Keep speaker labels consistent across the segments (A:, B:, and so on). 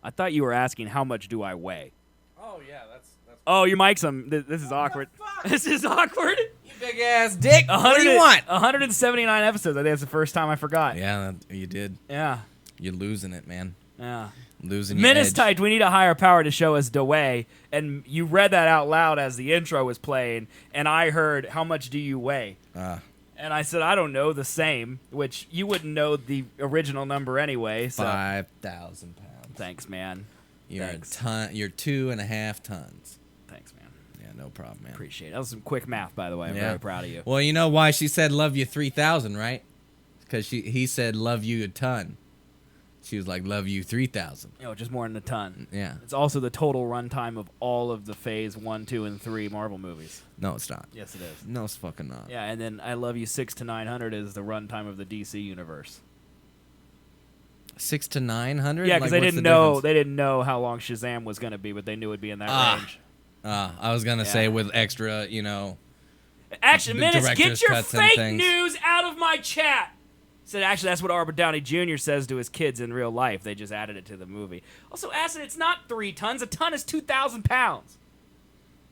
A: I thought you were asking how much do I weigh.
B: Oh, yeah, that's
A: Oh, your mic's on. This is awkward. This is awkward.
B: you big ass dick. What do you want?
A: 179 episodes. I think that's the first time I forgot.
B: Yeah, you did.
A: Yeah.
B: You're losing it, man.
A: Yeah.
B: Losing your
A: Menace
B: edge.
A: typed, we need a higher power to show us the way. And you read that out loud as the intro was playing, and I heard, how much do you weigh? And I said, I don't know, the same, which you wouldn't know the original number anyway. So.
B: 5,000 pounds.
A: Thanks, man.
B: You're
A: Thanks.
B: a ton. You're 2.5 tons.
A: Thanks, man.
B: Yeah, no problem, man.
A: Appreciate it. That was some quick math, by the way. I'm
B: Yeah.
A: very proud of you.
B: Well, you know why she said love you 3,000, right? Because he said love you a ton. She was like love you 3,000.
A: Just more than a ton.
B: Yeah.
A: It's also the total runtime of all of the Phase 1, 2, and 3 Marvel movies.
B: No, it's not.
A: Yes, it is.
B: No, it's fucking not.
A: Yeah, and then I Love You 6 to 900 is the runtime of the DC universe.
B: 6 to 900.
A: Yeah, because
B: like,
A: they
B: what's
A: didn't
B: the
A: know
B: difference?
A: how long Shazam was going to be, but they knew it'd be in that range.
B: I was gonna say with extra,
A: Action
B: the
A: Menace, get
B: director's
A: your
B: cuts and
A: fake
B: things.
A: news out of my chat. Said actually that's what Robert Downey Jr. says to his kids in real life. They just added it to the movie. Also, Acid, it's not 3 tons. A ton is 2,000 pounds.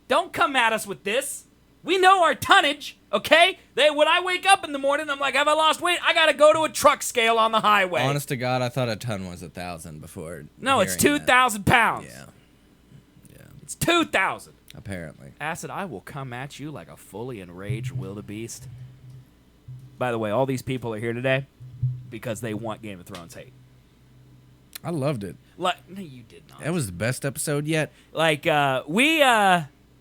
A: Don't come at us with this. We know our tonnage, okay? When I wake up in the morning, I'm like, have I lost weight? I gotta go to a truck scale on the highway.
B: Honest to God, I thought a ton was 1,000 before.
A: No, it's
B: hearing that.
A: 2,000 pounds.
B: Yeah.
A: It's 2,000.
B: Apparently.
A: Acid, I will come at you like a fully enraged wildebeest. By the way, all these people are here today because they want Game of Thrones hate.
B: I loved it.
A: No, you did not.
B: That was the best episode yet.
A: I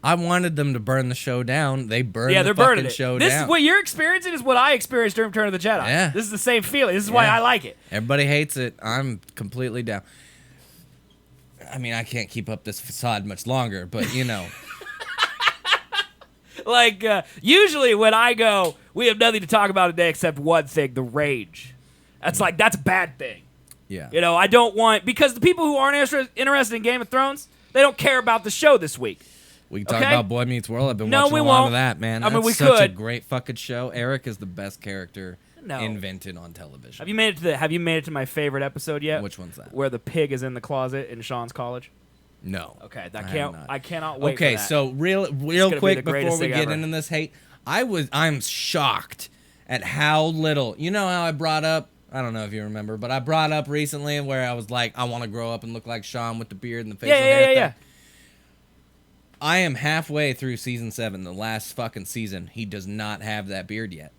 B: wanted them to burn the show down. They burned
A: they're
B: the
A: burning
B: fucking
A: it.
B: show
A: This
B: down.
A: is what you're experiencing is what I experienced during Return of the Jedi.
B: Yeah.
A: This is the same feeling. This is why I like it.
B: Everybody hates it. I'm completely down. I mean, I can't keep up this facade much longer, but
A: Usually when I go, we have nothing to talk about today except one thing, the rage. That's a bad thing.
B: Yeah.
A: I don't want, because the people who aren't interested in Game of Thrones, they don't care about the show this week.
B: We can talk about Boy Meets World. I've been
A: No,
B: watching
A: we
B: a lot
A: won't.
B: of that, man.
A: I mean,
B: That's
A: we
B: such a
A: could.
B: great fucking show. Eric is the best character
A: No.
B: invented on television.
A: Have you made it to my favorite episode yet?
B: Which one's that?
A: Where the pig is in the closet in Sean's college?
B: No.
A: Okay,
B: I
A: cannot wait
B: Okay,
A: for that.
B: so real
A: gonna be the
B: quick
A: greatest
B: before we
A: thing
B: get
A: ever.
B: into this hate, I'm shocked at how little. You know how I brought up, I don't know if you remember, but I brought up recently where I was like, I want to grow up and look like Sean with the beard and the facial hair thing.
A: Yeah.
B: I am halfway through season 7, the last fucking season. He does not have that beard yet.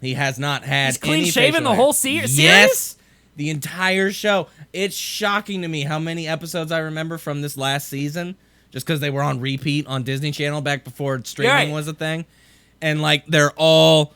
B: He has not had
A: He's clean
B: any
A: shaven
B: facial
A: the
B: hair.
A: whole series?
B: Yes, the entire show. It's shocking to me how many episodes I remember from this last season, just because they were on repeat on Disney Channel back before streaming was a thing, and they're all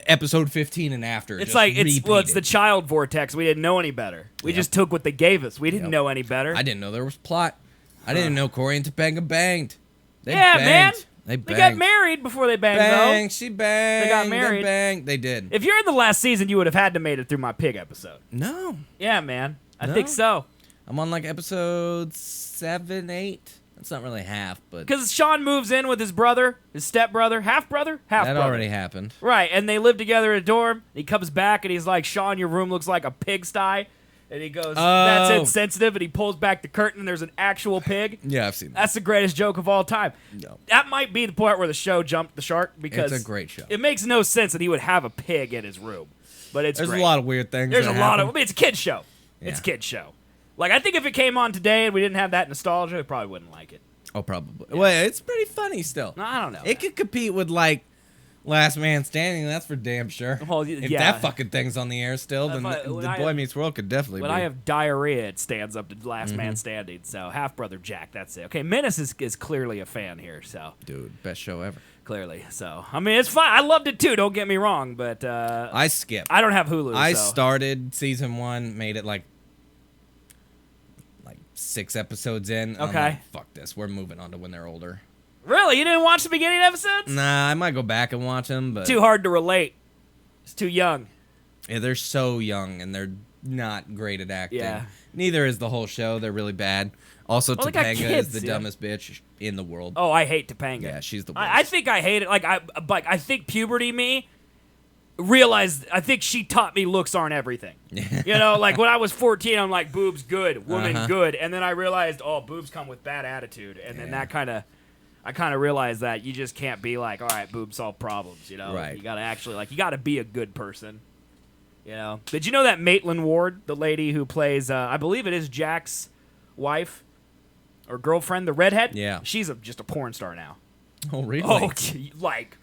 B: episode 15 and after.
A: It's
B: just
A: it's the child vortex. We didn't know any better. We just took what they gave us. We didn't know any better.
B: I didn't know there was plot. I didn't know Corey and Topanga banged. They
A: man.
B: banged. They
A: They
B: banged.
A: got married before they banged,
B: Bang,
A: though.
B: she banged.
A: They got married.
B: They banged. They did.
A: If you're in the last season, you would have had to made it through my pig episode.
B: No.
A: Yeah, man. I
B: No?
A: think so.
B: I'm on episode 7, 8. That's not really half, but
A: Because Sean moves in with his brother, his stepbrother, half-brother? Half-brother.
B: that already happened.
A: Right, and they live together in a dorm. He comes back, and he's like, Sean, your room looks like a pigsty. And he goes, that's
B: Oh.
A: insensitive, and he pulls back the curtain, and there's an actual pig.
B: Yeah, I've seen that.
A: That's the greatest joke of all time.
B: No.
A: That might be the part where the show jumped the shark, because
B: It's a great show.
A: it makes no sense that he would have a pig in his room. But it's
B: There's
A: great.
B: a lot of weird things.
A: There's
B: that
A: a lot
B: happen.
A: of... it's a kid's show. It's a
B: Yeah.
A: kid's show. I think if it came on today and we didn't have that nostalgia, we probably wouldn't like it.
B: Oh, probably. Well, it's pretty funny still.
A: No, I don't know.
B: It could compete with Last Man Standing. That's for damn sure.
A: Well,
B: if
A: yeah.
B: that fucking thing's on the air still, then
A: If
B: the
A: when I
B: Boy
A: have-
B: Meets World could definitely
A: When
B: be.
A: I have diarrhea, it stands up to Last
B: Mm-hmm.
A: Man Standing. So half-brother Jack, that's it. Okay, Menace is clearly a fan here, so
B: Dude, best show ever.
A: clearly. So, I mean, it's fine. I loved it too, don't get me wrong, but
B: I skipped.
A: I don't have Hulu,
B: I
A: so.
B: started season 1, made it like 6 episodes in. I'm
A: Okay.
B: like, fuck this. We're moving on to when they're older.
A: Really? You didn't watch the beginning episodes?
B: Nah, I might go back and watch them, but
A: Too hard to relate. It's too young.
B: yeah, they're so young and they're not great at acting.
A: Yeah.
B: Neither is the whole show. They're really bad. Also,
A: Well, they got
B: Topanga
A: kids,
B: is the
A: yeah.
B: dumbest bitch in the world.
A: Oh, I hate Topanga.
B: Yeah, she's the worst.
A: I think I hate it. I think puberty me realized, I think she taught me looks aren't everything. You know, like when I was 14, I'm like, boobs good, woman good. And then I realized, oh, boobs come with bad attitude. And then I kind of realized that you just can't be like, all right, boobs solve problems, you know?
B: Right.
A: You got to actually, like, you got to be a good person, you know? Did you know that Maitland Ward, the lady who plays, I believe it is Jack's wife or girlfriend, the redhead?
B: Yeah.
A: She's just a porn star now.
B: Oh, really?
A: Oh, like,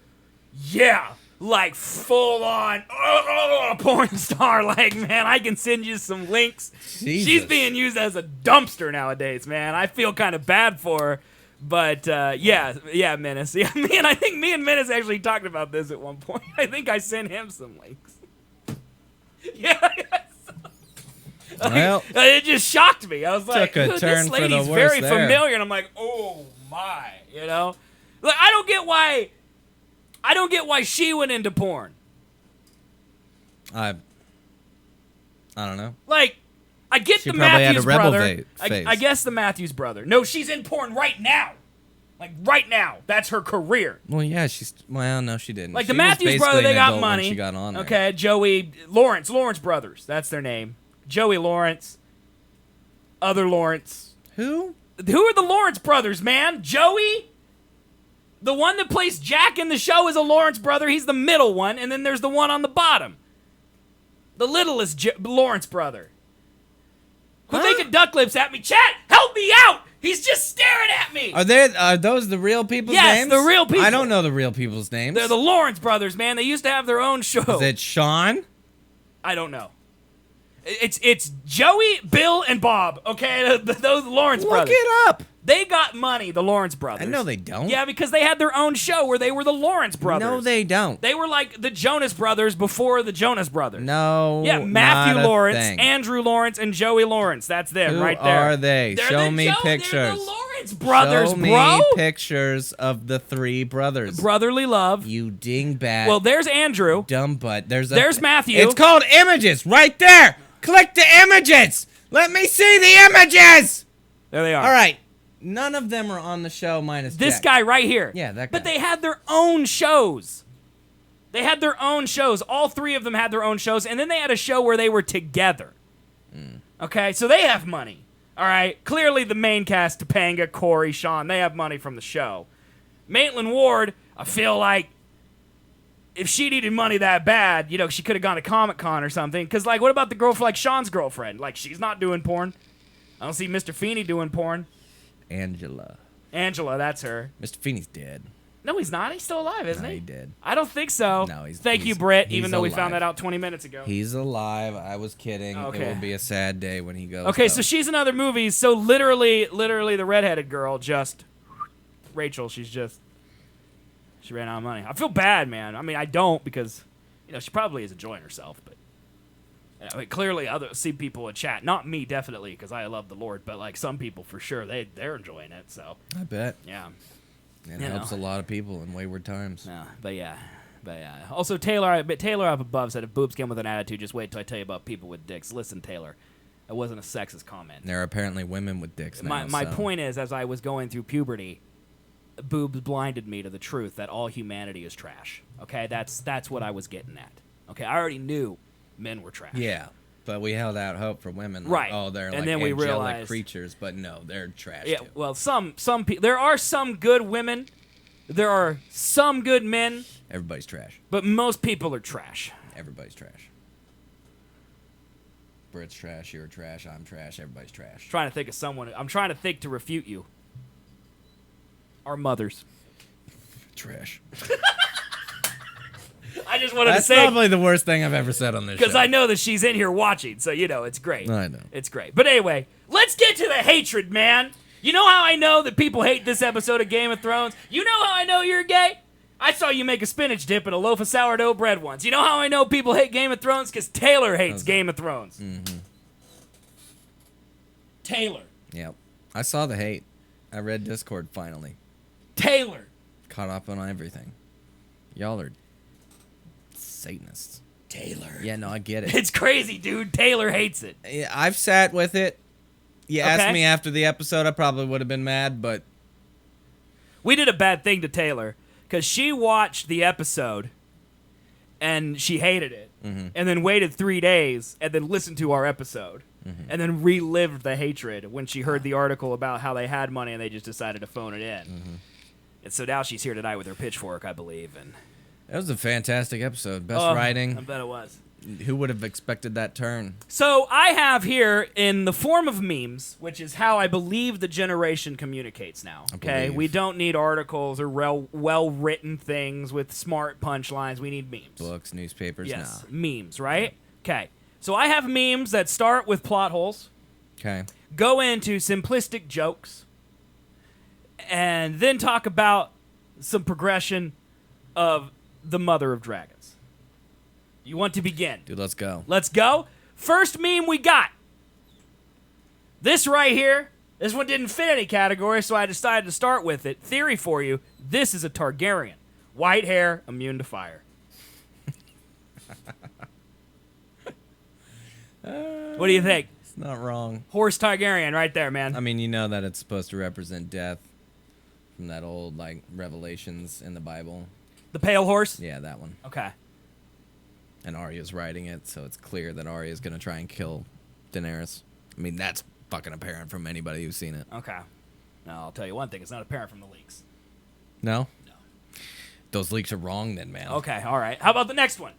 A: yeah. Like, full-on porn star. Like, man, I can send you some links.
B: Jesus.
A: She's being used as a dumpster nowadays, man. I feel kind of bad for her. But, yeah, Menace. Yeah, I think me and Menace actually talked about this at one point. I think I sent him some links. Yeah.
B: Well,
A: it just shocked me. I was like,
B: took a turn
A: this
B: for the
A: lady's
B: worse
A: very
B: there.
A: familiar. And I'm like, oh, my, you know? Like, I don't get why she went into porn.
B: I don't know.
A: Like, I get
B: She
A: the
B: probably had
A: Matthews
B: a rebel
A: brother.
B: phase.
A: I guess the Matthews brother. No, she's in porn right now. Like, right now. That's her career.
B: Well, yeah, no, she didn't.
A: Like,
B: She
A: the
B: was
A: Matthews brother,
B: basically
A: they
B: an
A: got
B: adult when
A: money.
B: She got on there.
A: Okay, Lawrence brothers. That's their name. Joey Lawrence. Other Lawrence.
B: Who?
A: Who are the Lawrence brothers, man? Joey? The one that plays Jack in the show is a Lawrence brother. He's the middle one. And then there's the one on the bottom. The littlest Lawrence brother. Quit making duck lips at me. Chat, help me out. He's just staring at me.
B: Are those the real people's names?
A: Yes, the real people.
B: I don't know the real people's names.
A: They're the Lawrence brothers, man. They used to have their own show.
B: Is it Sean?
A: I don't know. It's Joey, Bill, and Bob. Okay, those Lawrence brothers.
B: Look it up.
A: They got money, the Lawrence brothers.
B: I know they don't.
A: Yeah, because they had their own show where they were the Lawrence brothers.
B: No, they don't.
A: They were like the Jonas brothers before the Jonas brothers.
B: No.
A: Yeah, Matthew
B: not a
A: Lawrence,
B: thing.
A: Andrew Lawrence, and Joey Lawrence. That's them
B: Who
A: right there.
B: are they?
A: They're
B: Show
A: the
B: me pictures.
A: They're the Lawrence brothers,
B: Show me
A: bro.
B: pictures of the three brothers.
A: Brotherly love.
B: You dingbat.
A: Well, there's Andrew.
B: Dumb butt. There's
A: Matthew.
B: It's called images right there. Click the images. Let me see the images.
A: There they are.
B: All right. None of them are on the show minus
A: This
B: Jack.
A: guy right here.
B: Yeah, that guy.
A: But they had their own shows. They had their own shows. All three of them had their own shows. And then they had a show where they were together. Okay, so they have money. All right. Clearly the main cast, Topanga, Corey, Sean, they have money from the show. Maitland Ward, I feel like if she needed money that bad, you know, she could have gone to Comic-Con or something. Because, like, what about the girl for, like, Sean's girlfriend? Like, she's not doing porn. I don't see Mr. Feeney doing porn.
B: Angela,
A: that's her.
B: Mr. Feeney's dead.
A: No, he's not. He's still alive, isn't he?
B: He did.
A: I don't think so.
B: No, he's
A: Thank you, Britt,
B: he's
A: even though we
B: alive.
A: found that out 20 minutes ago.
B: He's alive. I was kidding.
A: Okay.
B: It will be a sad day when he goes.
A: Okay,
B: though.
A: so she's in other movies. So literally the redheaded girl just... Rachel, she ran out of money. I feel bad, man. I mean, I don't because, you know, she probably is enjoying herself, but... I mean, clearly, see people in chat. Not me, definitely, because I love the Lord. But like some people, for sure, they're enjoying it. So
B: I bet.
A: yeah,
B: It helps a lot of people in wayward times.
A: but yeah. Also, Taylor up above said, if boobs came with an attitude, just wait till I tell you about people with dicks. Listen, Taylor, it wasn't a sexist comment.
B: There are apparently women with dicks now.
A: My point is, as I was going through puberty, boobs blinded me to the truth that all humanity is trash. Okay, that's what I was getting at. Okay, I already knew men were trash.
B: Yeah, but we held out hope for women. Like,
A: Right.
B: Oh, they're
A: And
B: like
A: then we
B: angelic
A: realized-
B: creatures, but no, they're trash.
A: Yeah,
B: too.
A: well, some people. There are some good women. There are some good men,
B: Everybody's trash.
A: but most people are trash.
B: Everybody's trash. Britt's trash. You're trash. I'm trash. Everybody's trash.
A: Trying to think of someone. I'm trying to think to refute you. Our mothers.
B: Trash.
A: I just wanted
B: That's
A: to say
B: probably the worst thing I've ever said on this show.
A: because I know that she's in here watching, so you know it's great.
B: I know.
A: It's great. But anyway, let's get to the hatred, man. You know how I know that people hate this episode of Game of Thrones? You know how I know you're gay? I saw you make a spinach dip in a loaf of sourdough bread once. You know how I know people hate Game of Thrones? Because Taylor hates Game of Thrones.
B: Mm-hmm.
A: Taylor.
B: Yep. I saw the hate. I read Discord finally.
A: Taylor.
B: Caught up on everything. Y'all are Satanists.
A: Taylor.
B: Yeah, no, I get it.
A: It's crazy, dude. Taylor hates it.
B: Yeah, I've sat with it. You
A: Okay.
B: asked me after the episode, I probably would have been mad, but
A: We did a bad thing to Taylor because she watched the episode and she hated it,
B: Mm-hmm.
A: and then waited 3 days, and then listened to our episode,
B: Mm-hmm.
A: and then relived the hatred when she heard the article about how they had money and they just decided to phone it in.
B: Mm-hmm.
A: And so now she's here tonight with her pitchfork, I believe. And
B: That was a fantastic episode. Best writing.
A: I bet it was.
B: Who would have expected that turn?
A: So I have here in the form of memes, which is how I believe the generation communicates now. Okay,
B: believe.
A: we don't need articles or well-written things with smart punchlines. We need memes.
B: Books, newspapers,
A: Yes,
B: nah.
A: memes, right? Okay, so I have memes that start with plot holes,
B: Okay.
A: go into simplistic jokes, and then talk about some progression of the Mother of Dragons. You want to begin?
B: Dude, let's go.
A: Let's go. First meme we got. This right here. This one didn't fit any category, so I decided to start with it. Theory for you. This is a Targaryen. White hair, immune to fire. What do you think?
B: It's not wrong.
A: Horse Targaryen right there, man.
B: I mean, you know that it's supposed to represent death from that old, like, Revelations in the Bible.
A: The pale horse?
B: Yeah, that one.
A: Okay.
B: And Arya's writing it, so it's clear that Arya's going to try and kill Daenerys. I mean, that's fucking apparent from anybody who's seen it.
A: Okay. Now, I'll tell you one thing. It's not apparent from the leaks.
B: No?
A: No.
B: Those leaks are wrong then, man.
A: Okay, all right. How about the next one?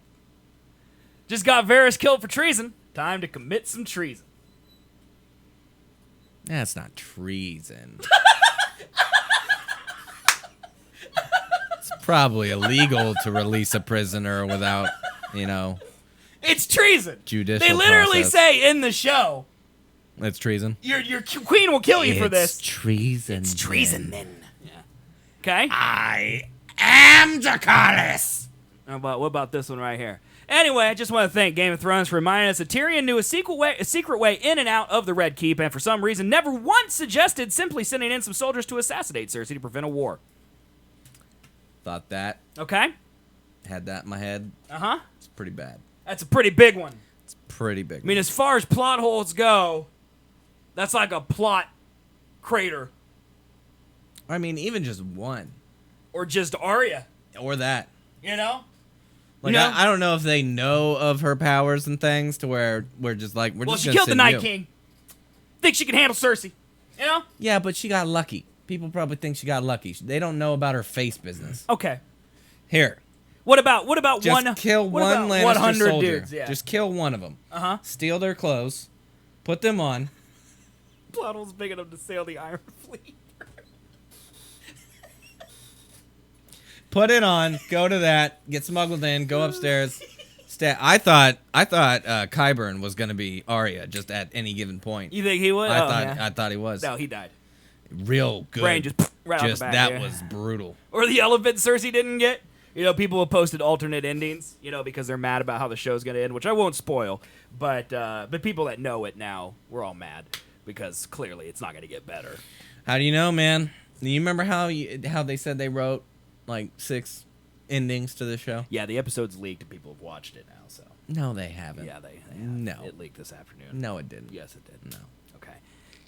A: Just got Varys killed for treason. Time to commit some treason.
B: That's not treason. It's probably illegal to release a prisoner without, you know,
A: It's treason.
B: judicial
A: They literally
B: process.
A: say in the show,
B: It's treason.
A: your queen will kill you for this.
B: Treason.
A: It's treason then. Yeah. Okay.
B: I am Dracarys.
A: What about this one right here? Anyway, I just want to thank Game of Thrones for reminding us that Tyrion knew a secret way in and out of the Red Keep, and for some reason never once suggested simply sending in some soldiers to assassinate Cersei to prevent a war.
B: Thought that.
A: Okay?
B: Had that in my head.
A: Uh-huh.
B: It's pretty bad.
A: That's a pretty big one.
B: It's pretty big.
A: I mean, as far as plot holes go, that's like a plot crater.
B: I mean, even just one.
A: Or just Arya,
B: Or that.
A: you know?
B: Like,
A: You know?
B: I don't know if they know of her powers and things to where we're just like, we're
A: Well,
B: just
A: she
B: gonna
A: killed the
B: send
A: Night
B: you.
A: King. Think she can handle Cersei, you know?
B: Yeah, but she got lucky. People probably think she got lucky. They don't know about her face business.
A: Okay.
B: Here,
A: What about
B: just kill
A: what
B: one
A: about
B: Lannister
A: 100
B: soldier.
A: dudes? Yeah.
B: Just kill one of them.
A: Uh-huh.
B: Steal their clothes, put them on.
A: Plot hole's big enough to sail the Iron Fleet.
B: Put it on. Go to that. Get smuggled in. Go upstairs. I thought Qyburn was gonna be Arya just at any given point.
A: You think he would?
B: I thought he was.
A: No, he died.
B: Real good.
A: Brain just right off the back.
B: that
A: yeah.
B: was brutal.
A: Or the elephant Cersei didn't get. You know, people have posted alternate endings, you know, because they're mad about how the show's going to end, which I won't spoil. But people that know it now, we're all mad because clearly it's not going to get better.
B: How do you know, man? Do you remember how they said they wrote like 6 endings to the show?
A: Yeah, the episode's leaked and people have watched it now, so.
B: No, they haven't.
A: Yeah, they have.
B: No.
A: It leaked this afternoon.
B: No, it didn't.
A: Yes, it did.
B: No.
A: Okay.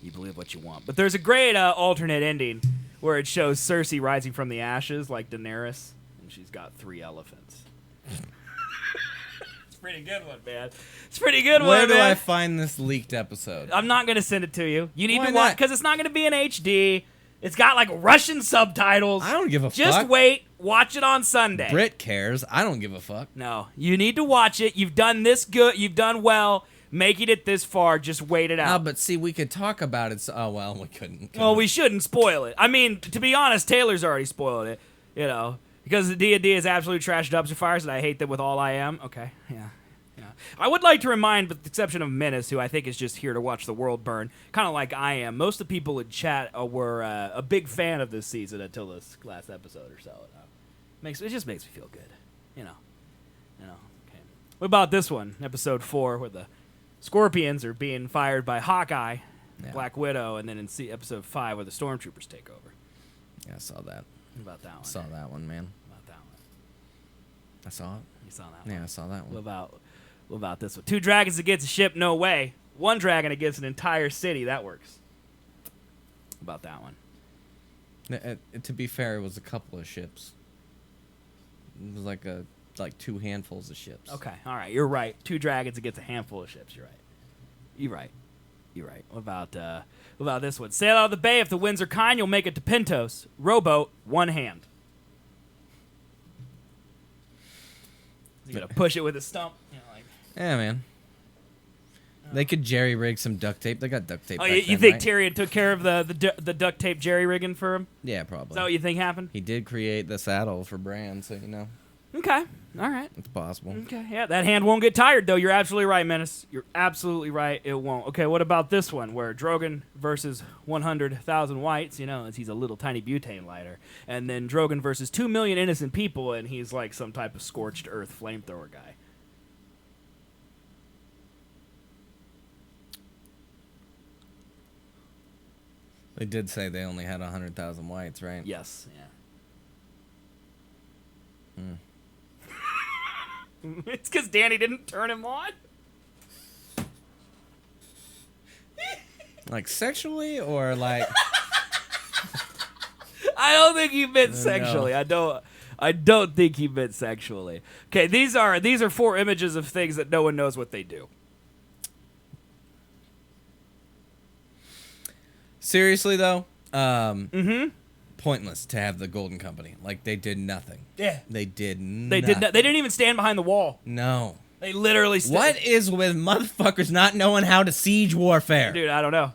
A: You believe what you want. But there's a great alternate ending where it shows Cersei rising from the ashes like Daenerys, and she's got 3 elephants. It's a pretty good one, man. It's a pretty good one,
B: Where do
A: man.
B: I find this leaked episode?
A: I'm not going to send it to you. You need
B: Why
A: to watch,
B: not?
A: because it's not going to be in HD. It's got like Russian subtitles.
B: I don't give a
A: Just
B: fuck.
A: wait. Watch it on Sunday.
B: Brit cares. I don't give a fuck.
A: No, you need to watch it. You've done this good. You've done well. Making it this far, just wait it
B: Ah,
A: out.
B: but see, we could talk about it. Oh, well, we couldn't.
A: Well, we shouldn't spoil it. I mean, to be honest, Taylor's already spoiled it. You know, because the D&D is absolute trash dumpster fires, and I hate them with all I am. Okay, yeah. I would like to remind, with the exception of Menace, who I think is just here to watch the world burn, kind of like I am. Most of the people in chat were a big fan of this season until this last episode or so. It just makes me feel good, you know. Okay. What about this one, episode 4, where the Scorpions are being fired by Hawkeye,
B: Yeah.
A: Black Widow, and then in episode 5, where the Stormtroopers take over.
B: Yeah, I saw that.
A: What about that one?
B: Saw that one, man.
A: What about that one?
B: I saw it.
A: You saw that one?
B: Yeah, I saw that
A: What
B: one.
A: about this one? 2 dragons against a ship, no way. 1 dragon against an entire city, that works. What about that one?
B: To be fair, it was a couple of ships. It was like a like 2 handfuls of ships.
A: Okay, all right, you're right. 2 dragons against a handful of ships. You're right. You're right. What about this one? Sail out of the bay. If the winds are kind, you'll make it to Pintos. Rowboat, 1 hand. You gotta push it with a stump. You know, like.
B: Yeah, man. They could jerry rig some duct tape. They got duct tape.
A: Oh,
B: back
A: you
B: then,
A: think
B: right?
A: Tyrion took care of the duct tape jerry rigging for him?
B: Yeah, probably.
A: Is that what you think happened?
B: He did create the saddle for Bran, so you know.
A: Okay, all right.
B: It's possible.
A: Okay, yeah, that hand won't get tired, though. You're absolutely right, Menace. You're absolutely right. It won't. Okay, what about this one, where Drogon versus 100,000 whites, you know, as he's a little tiny butane lighter, and then Drogon versus 2 million innocent people, and he's like some type of scorched earth flamethrower guy.
B: They did say they only had 100,000 whites, right?
A: Yes, yeah. It's because Danny didn't turn him on.
B: Like sexually or like?
A: I don't think he meant
B: No.
A: sexually. I don't think he meant sexually. Okay, these are 4 images of things that no one knows what they do.
B: Seriously though, pointless to have the Golden Company. Like they did nothing.
A: Yeah.
B: They did nothing.
A: They did. They didn't even stand behind the wall.
B: No.
A: They literally.
B: What is with motherfuckers not knowing how to siege warfare?
A: Dude, I don't know.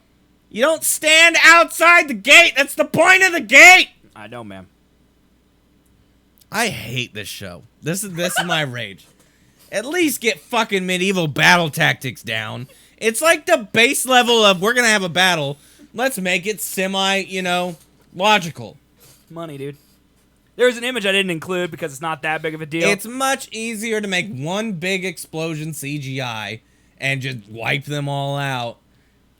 B: You don't stand outside the gate. That's the point of the gate.
A: I know, man.
B: I hate this show. This is my rage. At least get fucking medieval battle tactics down. It's like the base level of we're gonna have a battle. Let's make it logical.
A: Money, dude. There's an image I didn't include because it's not that big of a deal.
B: It's much easier to make one big explosion CGI and just wipe them all out.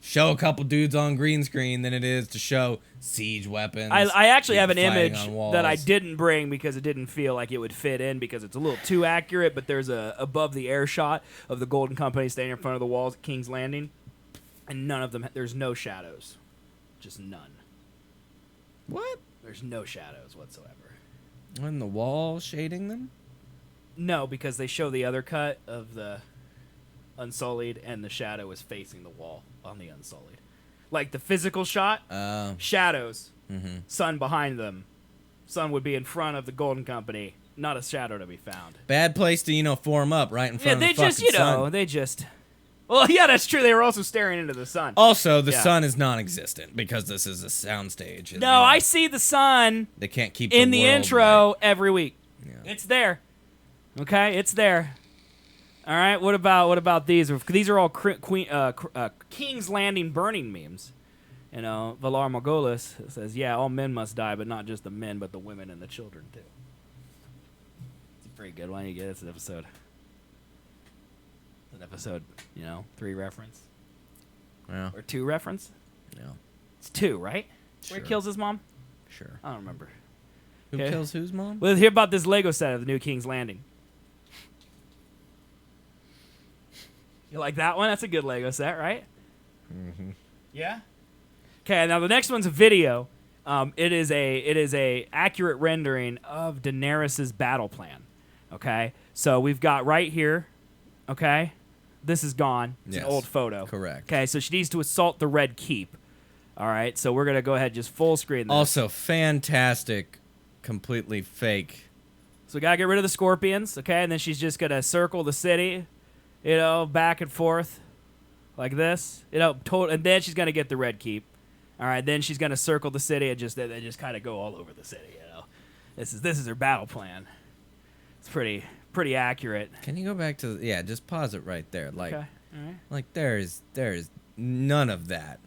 B: Show a couple dudes on green screen than it is to show siege weapons.
A: I actually have an
B: fighting
A: image
B: on walls.
A: that I didn't bring because it didn't feel like it would fit in because it's a little too accurate, but there's a above the air shot of the Golden Company standing in front of the walls at King's Landing, and none of them, there's no shadows. Just none.
B: What?
A: There's no shadows whatsoever.
B: On the wall shading them?
A: No, because they show the other cut of the Unsullied, and the shadow is facing the wall on the Unsullied. Like the physical shot, shadows, sun behind them. Sun would be in front of the Golden Company, not a shadow to be found.
B: Bad place to, form up right in front of the fucking
A: sun. Well, yeah, that's true. They were also staring into the sun.
B: Also, the sun is non-existent because this is a soundstage.
A: No, I see the sun.
B: They can't keep
A: in the
B: world
A: intro
B: right.
A: every week.
B: Yeah.
A: It's there. Okay, it's there. All right. What about these? These are all King's Landing burning memes. You know, Valar Morghulis says, "Yeah, all men must die, but not just the men, but the women and the children too." It's a pretty good one. You get it. It's an episode. An episode, 3 reference.
B: Yeah.
A: Or 2 reference?
B: Yeah.
A: It's 2, right?
B: Sure.
A: Where he kills his mom?
B: Sure.
A: I don't remember.
B: Who kills whose mom?
A: Well, hear about this Lego set of the new King's Landing. You like that one? That's a good Lego set, right?
B: Mm-hmm.
A: Yeah? Okay, now the next one's a video. It is a accurate rendering of Daenerys' battle plan. Okay? So we've got right here, okay? This is gone. It's an old photo.
B: Correct.
A: Okay, so she needs to assault the Red Keep. All right, so we're going to go ahead and just full screen this.
B: Also, fantastic, completely fake.
A: So we got to get rid of the scorpions, okay? And then she's just going to circle the city, back and forth like this. And then she's going to get the Red Keep. All right, then she's going to circle the city and just kind of go all over the city, This is her battle plan. It's pretty accurate.
B: Can you go back to just pause it right there. Like
A: Okay. All right.
B: Like there's none of that.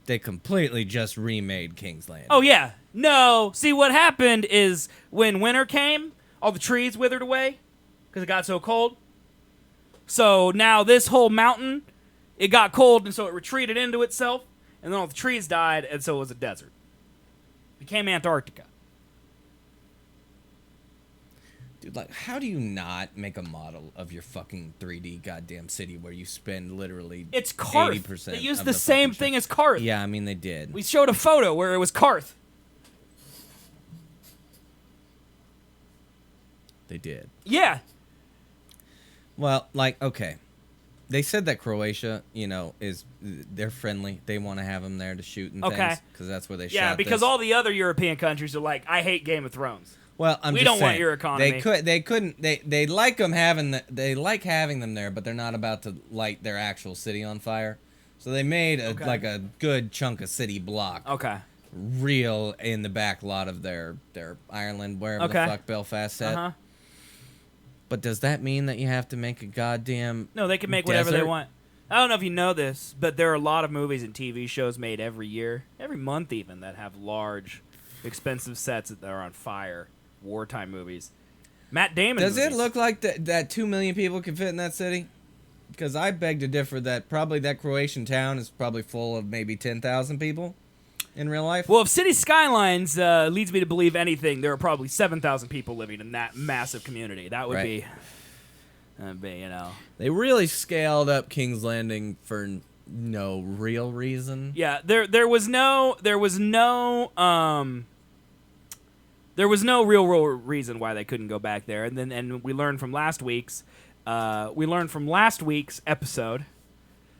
B: They completely just remade King's Landing.
A: Oh yeah. No. See, what happened is when winter came, all the trees withered away because it got so cold. So now this whole mountain, it got cold, and so it retreated into itself, and then all the trees died, and so it was a desert. It became Antarctica.
B: Dude, like, how do you not make a model of your fucking 3D goddamn city where you spend literally
A: It's Karth.
B: 80%
A: They used
B: of
A: the same
B: fucking
A: thing
B: show?
A: as Karth.
B: Yeah, I mean, they did.
A: We showed a photo where it was Karth.
B: They did.
A: Yeah.
B: Well, like, okay. They said that Croatia, they're friendly. They want to have them there to shoot and things because that's where they shot.
A: Yeah, because
B: this.
A: all the other European countries are like, I hate Game of Thrones.
B: Well,
A: we don't want your economy.
B: They like them they like having them there, but they're not about to light their actual city on fire. So they made like a good chunk of city block.
A: Okay.
B: Real in the back lot of their Ireland, wherever the fuck Belfast set.
A: Uh-huh.
B: But does that mean that you have to make a goddamn
A: No, they can make
B: desert?
A: whatever they want. I don't know if you know this, but there are a lot of movies and TV shows made every year, every month even, that have large, expensive sets that are on fire. Wartime movies. Matt Damon
B: Does
A: movies.
B: it look like that 2 million people can fit in that city? Because I beg to differ that probably that Croatian town is probably full of maybe 10,000 people in real life.
A: Well, if City Skylines leads me to believe anything, there are probably 7,000 people living in that massive community. That would be,
B: They really scaled up King's Landing for no real reason.
A: Yeah, there was no real reason why they couldn't go back there. And we learned from last week's episode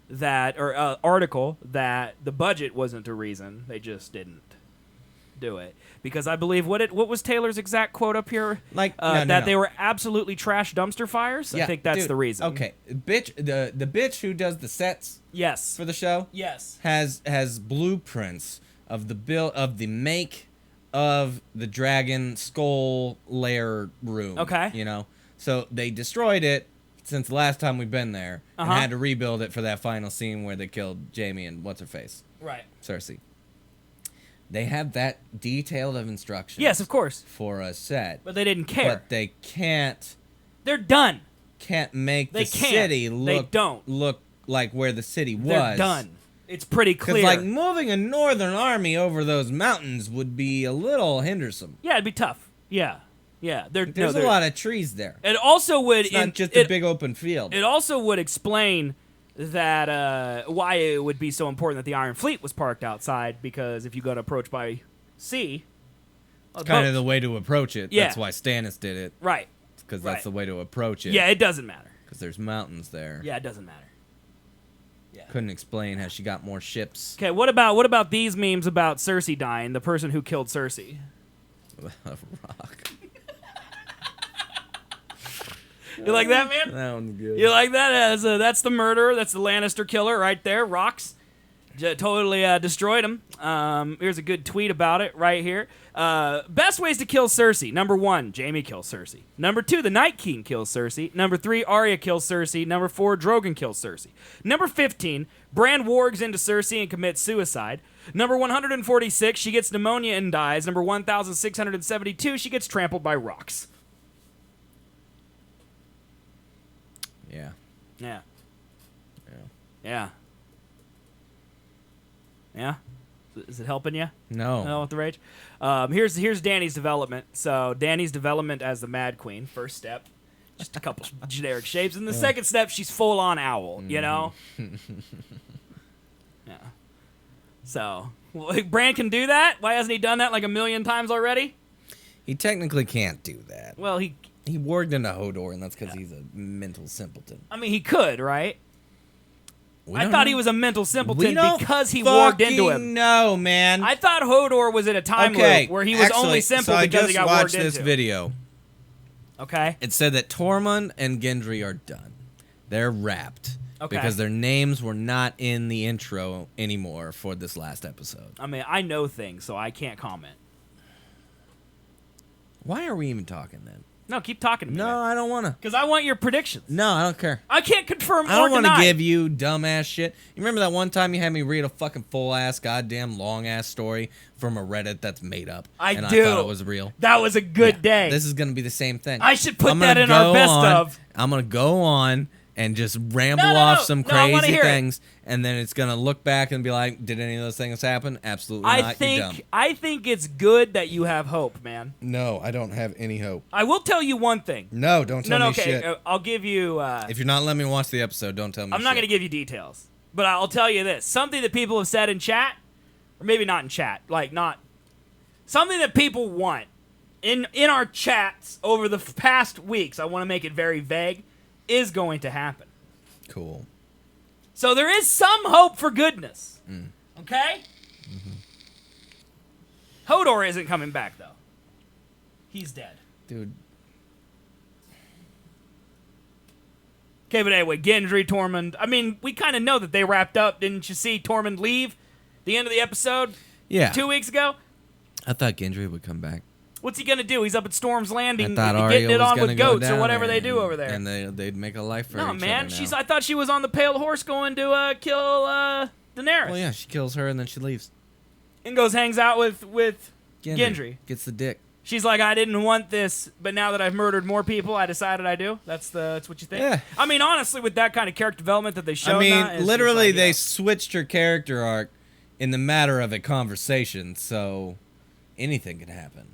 A: that article that the budget wasn't a reason. They just didn't do it because I believe what was Taylor's exact quote up here?
B: Like
A: they were absolutely trash dumpster fires.
B: Yeah,
A: I think that's the reason.
B: Okay, bitch, the bitch who does the sets
A: Yes.
B: for the show
A: Yes.
B: has blueprints of the make of the dragon skull lair room.
A: Okay.
B: So they destroyed it since the last time we've been there and
A: Uh-huh.
B: had to rebuild it for that final scene where they killed Jaime and what's her face,
A: Right.
B: Cersei. They have that detailed of instructions.
A: Yes, of course.
B: For a set,
A: But they didn't care.
B: but they can't
A: They're done.
B: make
A: They
B: the
A: can't.
B: city
A: They don't.
B: look like where the city was.
A: They're done. It's pretty
B: Because
A: clear.
B: like moving a northern army over those mountains would be a little hindersome.
A: Yeah, it'd be tough. Yeah. Yeah.
B: There's a lot of trees there.
A: It also would.
B: It's not just a big open field.
A: It also would explain that why it would be so important that the Iron Fleet was parked outside, because if you got approached by sea,
B: It's kind of the way to approach it.
A: Yeah.
B: That's why Stannis did it.
A: right.
B: Because that's the way to approach it.
A: Yeah, it doesn't matter.
B: Because there's mountains there.
A: Yeah, it doesn't matter. Yeah.
B: Couldn't explain how she got more ships.
A: Okay, what about these memes about Cersei dying? The person who killed Cersei.
B: A rock.
A: You like that, man?
B: That one's good.
A: You like that? That's the murderer. That's the Lannister killer right there. Rocks. Totally destroyed him. Here's a good tweet about it right here. Best ways to kill Cersei. Number 1, Jaime kills Cersei. Number 2, the Night King kills Cersei. Number 3, Arya kills Cersei. Number 4, Drogon kills Cersei. Number 15, Bran wargs into Cersei and commits suicide. Number 146, she gets pneumonia and dies. Number 1672, she gets trampled by rocks.
B: Yeah.
A: Yeah.
B: Yeah.
A: Yeah. Yeah? Is it helping you?
B: No.
A: No, with the rage. Here's Dany's development. So Dany's development as the Mad Queen. First step, just a couple generic shapes. And the second step, she's full on owl. You know. Yeah. So Bran can do that. Why hasn't he done that like a million times already?
B: He technically can't do that.
A: Well, he
B: warged into Hodor, and that's because he's a mental simpleton.
A: I mean, he could, right? I thought he was a mental simpleton because he
B: warged
A: warged into him.
B: No, man.
A: I thought Hodor was in a time loop where he was only simple because he got warged into.
B: I just watched this video.
A: Okay.
B: It said that Tormund and Gendry are done. They're wrapped.
A: Okay.
B: Because their names were not in the intro anymore for this last episode.
A: I mean, I know things, so I can't comment.
B: Why are we even talking then?
A: No, keep talking to me.
B: No, I don't want to.
A: Because I want your predictions.
B: No, I don't care.
A: I can't confirm or deny.
B: I don't want to give you dumbass shit. You remember that one time you had me read a fucking full-ass, goddamn long-ass story from a Reddit that's made up?
A: I
B: and
A: do.
B: I thought it was real.
A: That was a good day.
B: This is going to be the same thing.
A: I should put that in our best of.
B: I'm going to go on and just ramble off some crazy things, and then it's going to look back and be like, did any of those things happen? Absolutely not. You're dumb.
A: I think it's good that you have hope, man.
B: No, I don't have any hope.
A: I will tell you one thing.
B: No, don't tell me shit.
A: I'll give you...
B: if you're not letting me watch the episode, don't tell me
A: I'm not going to give you details, but I'll tell you this. Something that people have said in chat, or maybe not in chat, like not... Something that people want in our chats over the past weeks, I want to make it very vague, is going to happen.
B: Cool.
A: So there is some hope for goodness. Okay? Hodor isn't coming back, though. He's dead.
B: Dude.
A: Okay, but anyway, Gendry, Tormund. I mean, we kind of know that they wrapped up. Didn't you see Tormund leave the end of the episode?
B: Yeah.
A: 2 weeks ago?
B: I thought Gendry would come back.
A: What's he gonna do? He's up at Storm's Landing
B: Arya
A: getting it
B: was
A: on
B: gonna
A: with
B: go
A: goats or
B: down
A: whatever
B: there
A: they do over there.
B: And they'd make a life for
A: No,
B: each
A: man.
B: other now.
A: I thought she was on the pale horse going to kill Daenerys.
B: Well, yeah, she kills her and then she leaves.
A: And goes hangs out with Gendry.
B: Gets the dick.
A: She's like, I didn't want this, but now that I've murdered more people, I decided I do. That's what you think?
B: Yeah.
A: I mean, honestly, with that kind of character development that they show,
B: I mean, literally, they switched her character arc in the matter of a conversation, so anything could happen.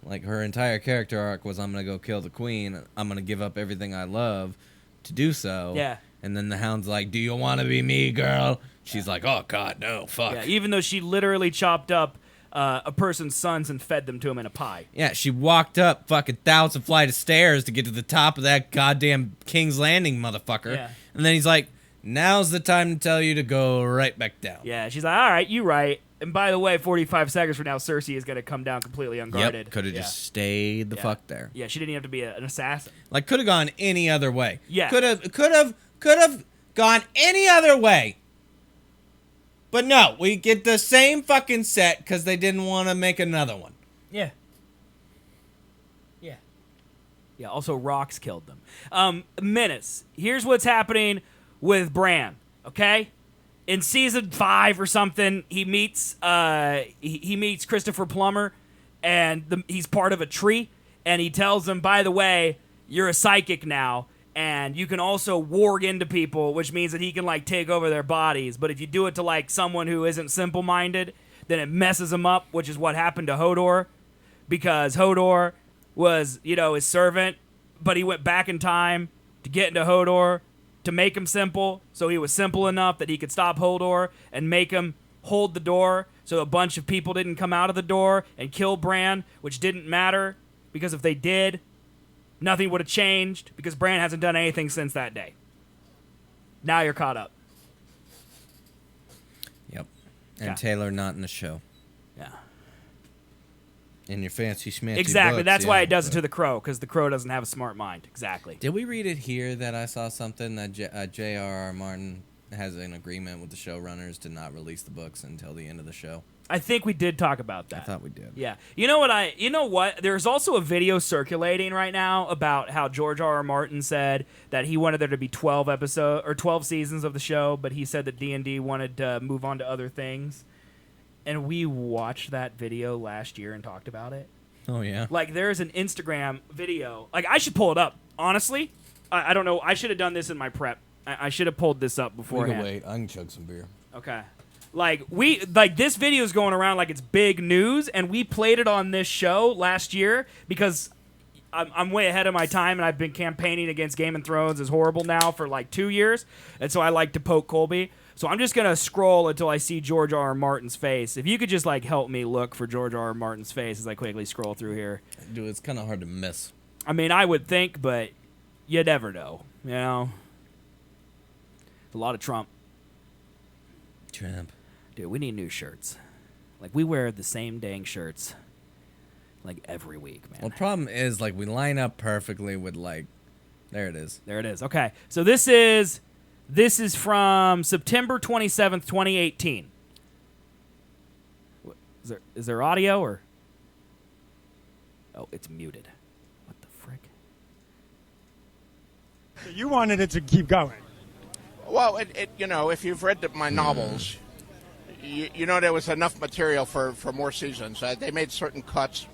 B: Like, her entire character arc was, I'm going to go kill the queen, I'm going to give up everything I love to do so.
A: Yeah.
B: And then the Hound's like, do you want to be me, girl? She's like, oh, God, no, fuck.
A: Yeah, even though she literally chopped up a person's sons and fed them to him in a pie.
B: Yeah, she walked up fucking 1,000 flight of stairs to get to the top of that goddamn King's Landing, motherfucker.
A: Yeah.
B: And then he's like, now's the time to tell you to go right back down.
A: Yeah, she's like, all right, you right. And by the way, 45 seconds from now, Cersei is going to come down completely unguarded.
B: Yep, could have just stayed the fuck there.
A: Yeah, she didn't even have to be an assassin.
B: Like, could have gone any other way.
A: Yeah.
B: Could have gone any other way. But no, we get the same fucking set because they didn't want to make another one.
A: Yeah. Yeah. Yeah, also Rocks killed them. Menace. Here's what's happening with Bran, okay? In season 5 or something, he meets he meets Christopher Plummer, and he's part of a tree, and he tells him, by the way, you're a psychic now, and you can also warg into people, which means that he can, like, take over their bodies. But if you do it to, like, someone who isn't simple-minded, then it messes him up, which is what happened to Hodor, because Hodor was, his servant, but he went back in time to get into Hodor to make him simple, so he was simple enough that he could stop Hodor and make him hold the door so a bunch of people didn't come out of the door and kill Bran, which didn't matter, because if they did, nothing would have changed, because Bran hasn't done anything since that day. Now you're caught up.
B: Yep. And
A: Yeah.
B: Taylor not in the show.
A: Yeah.
B: In your fancy schmancy
A: Exactly.
B: books,
A: That's why
B: yeah,
A: it does it
B: but-
A: to the Crow, because the Crow doesn't have a smart mind. Exactly.
B: Did we read it here that I saw something that J.R.R. Martin has an agreement with the showrunners to not release the books until the end of the show?
A: I think we did talk about that.
B: I thought we did.
A: Yeah. You know what? There's also a video circulating right now about how George R.R. Martin said that he wanted there to be 12 seasons of the show, but he said that D&D wanted to move on to other things. And we watched that video last year and talked about it.
B: Oh, yeah?
A: Like, there's an Instagram video. Like, I should pull it up. Honestly, I don't know. I should have done this in my prep. I should have pulled this up beforehand.
B: Wait, I can chug some beer.
A: Okay. This video is going around like it's big news, and we played it on this show last year because I'm way ahead of my time, and I've been campaigning against Game of Thrones is horrible now for like 2 years, and so I like to poke Colby. So I'm just going to scroll until I see George R. R. Martin's face. If you could just, like, help me look for George R. R. Martin's face as I quickly scroll through here.
B: Dude, it's kind of hard to miss.
A: I mean, I would think, but you never know, you know? A lot of Trump.
B: Trump.
A: Dude, we need new shirts. Like, we wear the same dang shirts, like, every week, man.
B: Well, the problem is, like, we line up perfectly with, like, there it is.
A: There it is. Okay, so this is from September 27th, 2018. Is there audio or? Oh, it's muted. What the frick?
C: You wanted it to keep going.
D: Well, if you've read my novels, you know there was enough material for more seasons. They made certain cuts,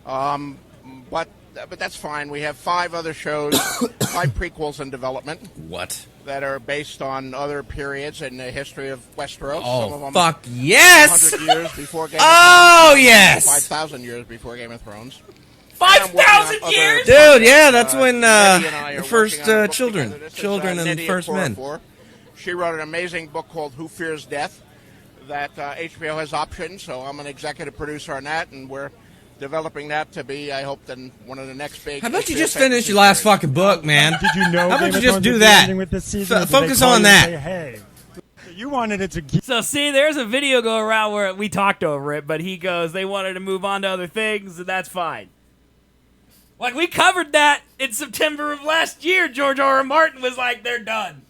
D: but that's fine. We have 5 other shows, 5 prequels in development.
B: What?
D: That are based on other periods in the history of Westeros.
B: Oh,
D: some of them
B: fuck yes!
D: 100 years before Game of
B: Oh,
D: Thrones.
B: yes!
D: 5,000 years before Game of Thrones.
A: 5,000 years?
B: Dude, yeah, that's when
D: Nettie and I
B: the
D: are
B: first
D: working on a book
B: children
D: together. This is,
B: and
D: Nettie
B: first men.
D: Ecorifor. She wrote an amazing book called Who Fears Death that HBO has optioned, so I'm an executive producer on that, and we're developing that to be, I hope, then one of the next big.
B: How about you
D: HBO
B: just finish
D: fantasy
B: your last
D: series.
B: fucking book, man?
C: Did you know?
B: How about
C: Game
B: you
C: of
B: just
C: Thrones
B: do
C: would be
B: that?
C: ending with this season, or did they
B: Focus
C: call
B: on
C: you and
B: that.
C: say, hey, you wanted it to keep.
A: So see, there's a video go around where we talked over it, but he goes, they wanted to move on to other things, and that's fine. Like, we covered that in September of last year. George R.R. Martin was like, they're done.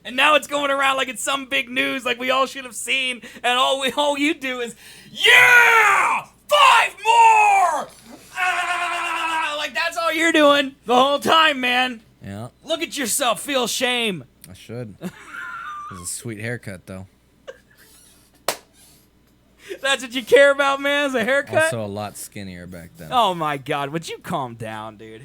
A: And now it's going around like it's some big news, like we all should have seen, and all you do is, yeah! 5 more! Ah! Like, that's all you're doing the whole time, man.
B: Yeah,
A: Look at yourself. Feel shame.
B: I should. It was a sweet haircut, though.
A: That's what you care about, man, is a haircut?
B: Also a lot skinnier back then.
A: Oh, my God. Would you calm down, dude?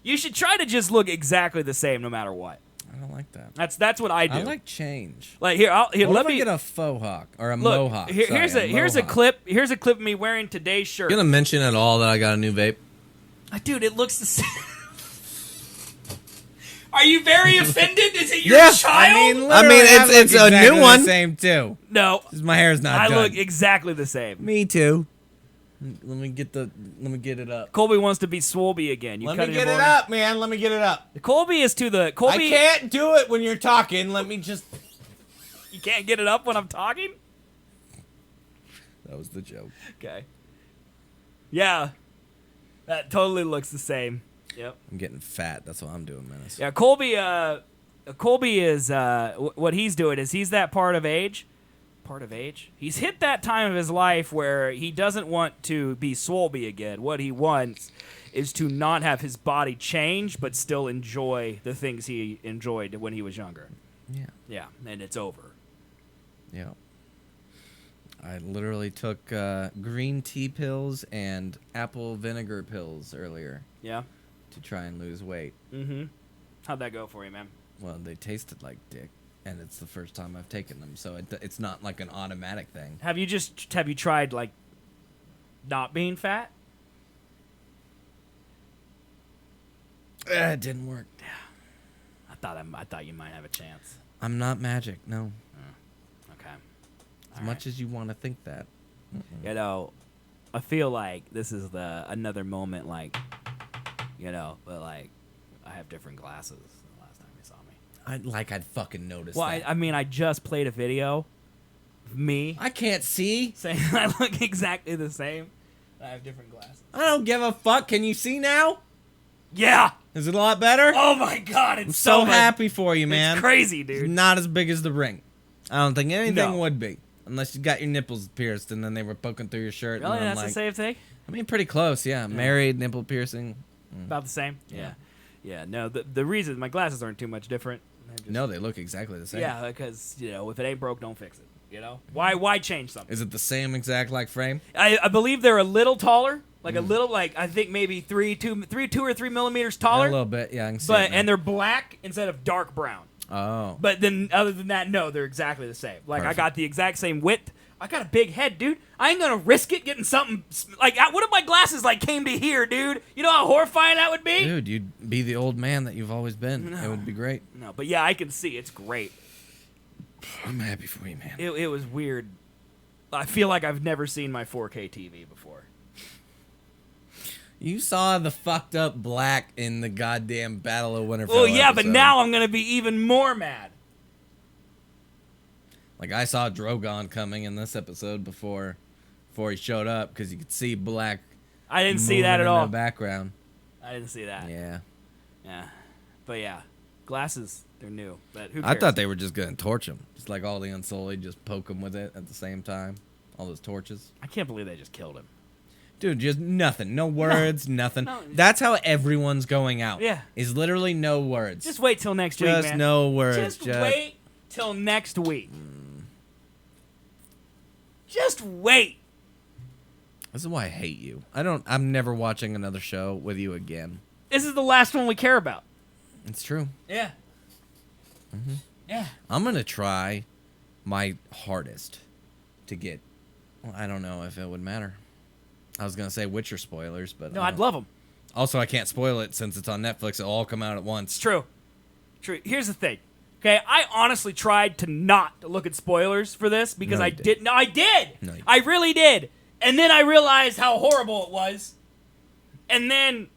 A: You should try to just look exactly the same no matter what.
B: I don't like that.
A: That's what I do.
B: I like change.
A: Like, here,
B: What
A: let
B: if
A: me
B: I get a faux hawk or a
A: look.
B: mohawk?
A: Here's
B: Sorry,
A: a
B: mohawk.
A: clip. Here's a clip of me wearing today's shirt.
B: You gonna mention at all that I got a new vape?
A: Dude, it looks the same. Are you very offended? Is it your child?
B: I mean,
E: literally,
B: it's a new one.
E: The same too.
A: No,
B: 'Cause my hair's not
A: I
B: done.
A: look exactly the same.
E: Me too.
B: Let me get it up.
A: Colby wants to be Swolby again. You
E: Let
A: cut
E: me
A: him
E: get it
A: over.
E: up, man. Let me get it up.
A: Colby is to the Colby.
E: I can't do it when you're talking. Let me just.
A: You can't get it up when I'm talking.
B: That was the joke.
A: Okay. Yeah, that totally looks the same. Yep.
B: I'm getting fat. That's what I'm doing, Menace.
A: Yeah, Colby. Colby is what he's doing is he's that part of age. Part of age. He's hit that time of his life where he doesn't want to be Swolby again. What he wants is to not have his body change, but still enjoy the things he enjoyed when he was younger.
B: Yeah.
A: Yeah, and it's over.
B: Yeah. I literally took green tea pills and apple vinegar pills earlier
A: Yeah.
B: to try and lose weight.
A: Mm-hmm. How'd that go for you, man?
B: Well, they tasted like dick, and it's the first time I've taken them, so it's not like an automatic thing.
A: Have you tried like not being fat?
B: It didn't work.
A: I thought you might have a chance.
B: I'm not magic, no.
A: Okay.
B: As much as you want to think that.
A: You know, I feel like this is another moment, like, but like, I have different glasses than the last time you saw me.
B: I'd fucking notice
A: Well,
B: that.
A: I mean, I just played a video of me
B: I can't see.
A: saying I look exactly the same. I have different glasses.
B: I don't give a fuck. Can you see now?
A: Yeah.
B: Is it a lot better?
A: Oh my God, it's
B: I'm so
A: much-
B: happy for you, man.
A: It's crazy,
B: It's
A: dude.
B: not as big as the ring. I don't think anything
A: No.
B: would be. Unless you got your nipples pierced and then they were poking through your shirt.
A: Really,
B: and I'm
A: that's
B: like,
A: the same thing.
B: I mean, pretty close, yeah. Married, nipple piercing.
A: About the same.
B: Yeah.
A: Yeah. No, the reason my glasses aren't too much different.
B: No, they look exactly the same.
A: Yeah, because if it ain't broke, don't fix it. Why change something?
B: Is it the same exact like frame?
A: I believe they're a little taller, like a little, like I think maybe 2 or 3 millimeters taller.
B: A little bit, yeah. I can see
A: But
B: it now.
A: and they're black instead of dark brown.
B: Oh.
A: But then other than that, no, they're exactly the same. Like
B: Perfect.
A: I got the exact same width. I got a big head, dude. I ain't gonna risk it getting something like. What if my glasses like came to here, dude? You know how horrifying that would be.
B: Dude, you'd be the old man that you've always been. It would be great.
A: No, but yeah, I can see it's great.
B: I'm happy for you, man.
A: It was weird. I feel like I've never seen my 4K TV before.
B: You saw the fucked up black in the goddamn Battle of Winterfell.
A: Well, yeah, but
B: episode.
A: now I'm gonna be even more mad.
B: Like, I saw Drogon coming in this episode before he showed up because you could see black.
A: I didn't see
B: moving
A: that at
B: in
A: all.
B: the background.
A: I didn't see that.
B: Yeah.
A: Yeah. But yeah, glasses, they're new. But who
B: I
A: cares?
B: thought they were just going to torch him. Just like all the Unsullied, just poke him with it at the same time. All those torches.
A: I can't believe they just killed him.
B: Dude, just nothing. No words, nothing.
A: No.
B: That's how everyone's going out.
A: Yeah.
B: Is literally no words.
A: Just wait till next week,
B: Just
A: man.
B: no words.
A: Just wait till next week. Just wait.
B: This is why I hate you. I'm never watching another show with you again.
A: This is the last one we care about.
B: It's true.
A: Yeah. Yeah.
B: I'm going to try my hardest to get, well, I don't know if it would matter. I was going to say Witcher spoilers, but
A: No, I'd love them.
B: Also, I can't spoil it since it's on Netflix. It'll all come out at once.
A: It's true. True. Here's the thing. Okay, I honestly tried to not look at spoilers for this because
B: No,
A: I
B: you did.
A: did. No, I did.
B: No, you
A: I really did. And then I realized how horrible it was. And then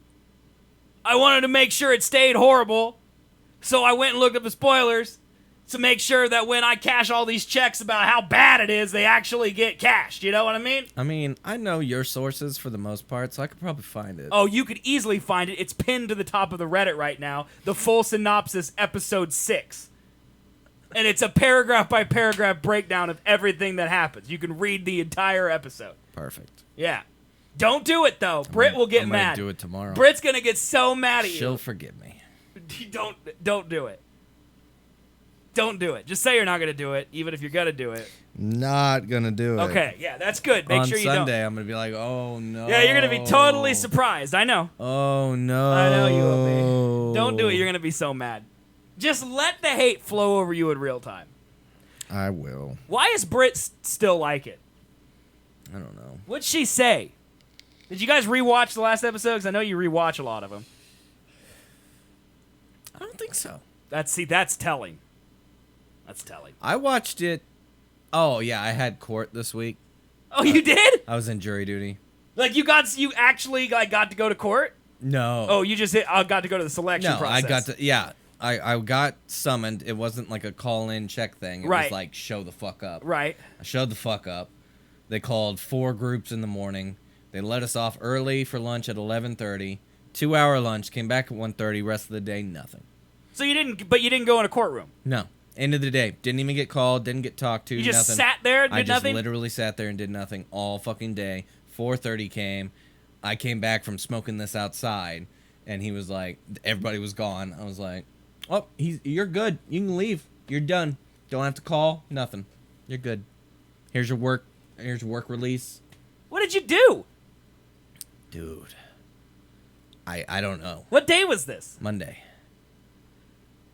A: I wanted to make sure it stayed horrible. So I went and looked up the spoilers to make sure that when I cash all these checks about how bad it is, they actually get cashed. You know what I mean?
B: I mean, I know your sources for the most part, so I could probably find it.
A: Oh, you could easily find it. It's pinned to the top of the Reddit right now. The full synopsis, episode 6. And it's a paragraph by paragraph breakdown of everything that happens. You can read the entire episode.
B: Perfect.
A: Yeah. Don't do it, though. Britt will get
B: I'm
A: mad.
B: gonna do it tomorrow.
A: Britt's going to get so mad at you.
B: She'll forgive me.
A: Don't do it. Don't do it. Just say you're not going to do it, even if you're going to do it.
B: Not gonna do it.
A: Okay, yeah, that's good. Make
B: On
A: sure you
B: Sunday,
A: don't.
B: I'm gonna be like, oh no.
A: Yeah, you're going to be totally surprised. I know.
B: Oh no.
A: I know you will be. Don't do it. You're going to be so mad. Just let the hate flow over you in real time.
B: I will.
A: Why is Britt still like it?
B: I don't know.
A: What'd she say? Did you guys rewatch the last episode? Because I know you rewatch a lot of them.
B: I don't think so.
A: That's telling. That's telling.
B: I watched it. Oh yeah, I had court this week.
A: Oh, you did?
B: I was in jury duty.
A: Like you actually got to go to court?
B: No.
A: Oh, you just got to go to the selection
B: no,
A: process.
B: I got to. Yeah, I got summoned. It wasn't like a call-in check thing. It
A: Right.
B: was like show the fuck up.
A: Right.
B: I showed the fuck up. They called 4 groups in the morning. They let us off early for lunch at 11:30. 2-hour lunch. Came back at 1:30. Rest of the day, nothing.
A: So you didn't go in a courtroom.
B: No. End of the day. Didn't even get called. Didn't get talked to.
A: You just
B: nothing.
A: sat there and did
B: I just
A: nothing?
B: literally sat there and did nothing all fucking day. 4:30 came. I came back from smoking this outside, and he was like, everybody was gone. I was like, oh, you're good. You can leave. You're done. Don't have to call. Nothing. You're good. Here's your work. Here's your work release.
A: What did you do?
B: Dude. I don't know.
A: What day was this?
B: Monday.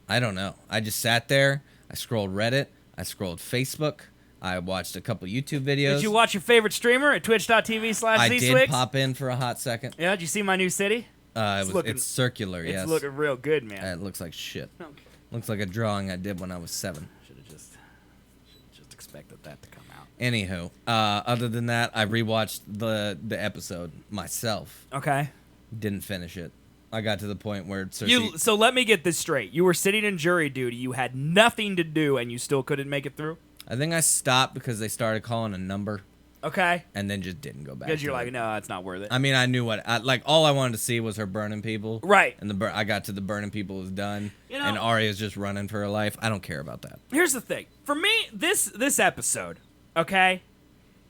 B: I don't know. I just sat there. I scrolled Reddit. I scrolled Facebook. I watched a couple YouTube videos.
A: Did you watch your favorite streamer at twitch.tv/ZSwigs?
B: I did pop in for a hot second.
A: Yeah, did you see my new city?
B: It's circular, yes.
A: It's looking real good, man.
B: It looks like shit.
A: Okay.
B: Looks like a drawing I did when I was 7.
A: Should have just expected that to come out.
B: Anywho, other than that, I rewatched the episode myself.
A: Okay.
B: Didn't finish it. I got to the point where Cersei...
A: So let me get this straight. You were sitting in jury duty. You had nothing to do, and you still couldn't make it through?
B: I think I stopped because they started calling a number.
A: Okay.
B: And then just didn't go back.
A: Because you're
B: to
A: like,
B: it.
A: no, it's not worth it.
B: I mean, I knew what... all I wanted to see was her burning people.
A: Right.
B: And I got to the burning people was done.
A: You know-
B: and Arya's just running for her life. I don't care about that.
A: Here's the thing. For me, this episode, okay,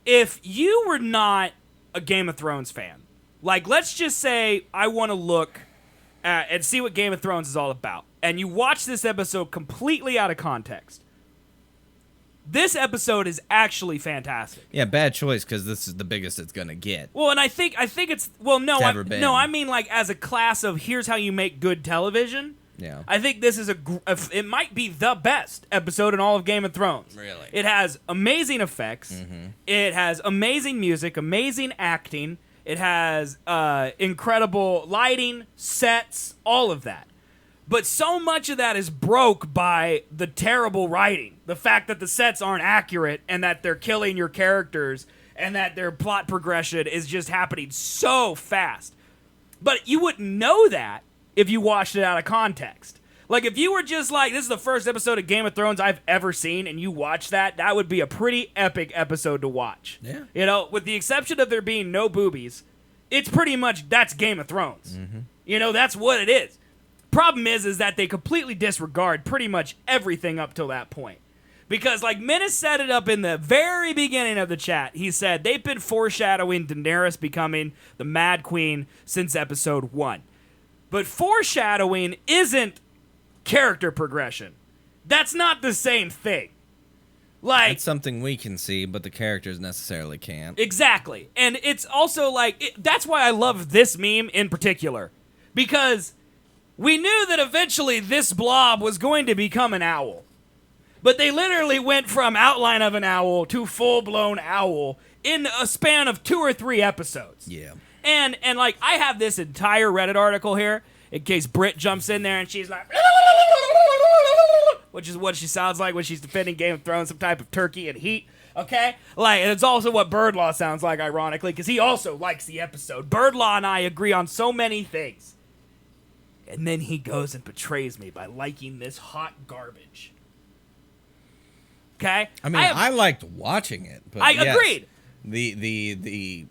A: if you were not a Game of Thrones fan, like, let's just say I want to look at and see what Game of Thrones is all about, and you watch this episode completely out of context, this episode is actually fantastic.
B: Yeah, bad choice because this is the biggest it's going to get.
A: Well, and I think it's no,
B: ever been.
A: I mean like as a class of here's how you make good television.
B: Yeah.
A: I think this is it might be the best episode in all of Game of Thrones.
B: Really?
A: It has amazing effects.
B: Mm-hmm.
A: It has amazing music, amazing acting. It has incredible lighting, sets, all of that. But so much of that is broke by the terrible writing. The fact that the sets aren't accurate and that they're killing your characters and that their plot progression is just happening so fast. But you wouldn't know that if you watched it out of context. Like, if you were just like, this is the first episode of Game of Thrones I've ever seen, and you watch that, that would be a pretty epic episode to watch.
B: Yeah.
A: You know, with the exception of there being no boobies, it's pretty much, that's Game of Thrones.
B: Mm-hmm.
A: You know, that's what it is. Problem is that they completely disregard pretty much everything up till that point. Because, like, Menace set it up in the very beginning of the chat. He said they've been foreshadowing Daenerys becoming the Mad Queen since episode 1. But foreshadowing isn't character progression. That's not the same thing. Like,
B: It's something we can see, but the characters necessarily can't.
A: exactly. And it's also like, that's why I love this meme in particular. Because we knew that eventually this blob was going to become an owl. But they literally went from outline of an owl to full-blown owl in a span of 2 or 3 episodes.
B: Yeah.
A: And like, I have this entire Reddit article here in case Britt jumps in there and she's like, which is what she sounds like when she's defending Game of Thrones, some type of turkey and heat. Okay? Like, and it's also what Birdlaw sounds like, ironically, because he also likes the episode. Birdlaw and I agree on so many things. And then he goes and betrays me by liking this hot garbage. Okay?
B: I mean, I liked watching it, but
A: I
B: yes,
A: agreed.
B: The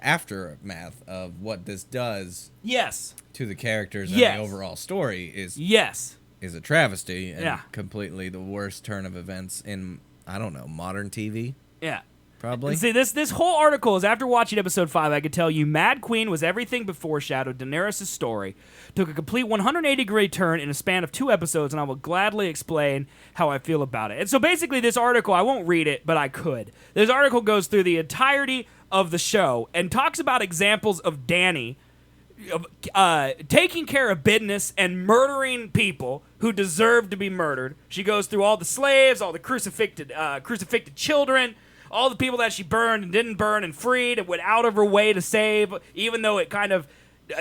B: aftermath of what this does
A: Yes.
B: to the characters
A: Yes.
B: and the overall story is
A: Yes.
B: a travesty and
A: Yeah.
B: completely the worst turn of events in, I don't know, modern TV,
A: Yeah.
B: probably.
A: See, this whole article is after watching episode 5, I could tell you Mad Queen was everything but foreshadowed. Daenerys' story took a complete 180-degree turn in a span of 2 episodes, and I will gladly explain how I feel about it. And so basically this article, I won't read it, but I could. This article goes through the entirety of the show and talks about examples of Dany taking care of business and murdering people who deserve to be murdered. She goes through all the slaves, all the crucifixion children, all the people that she burned and didn't burn and freed and went out of her way to save, even though it kind of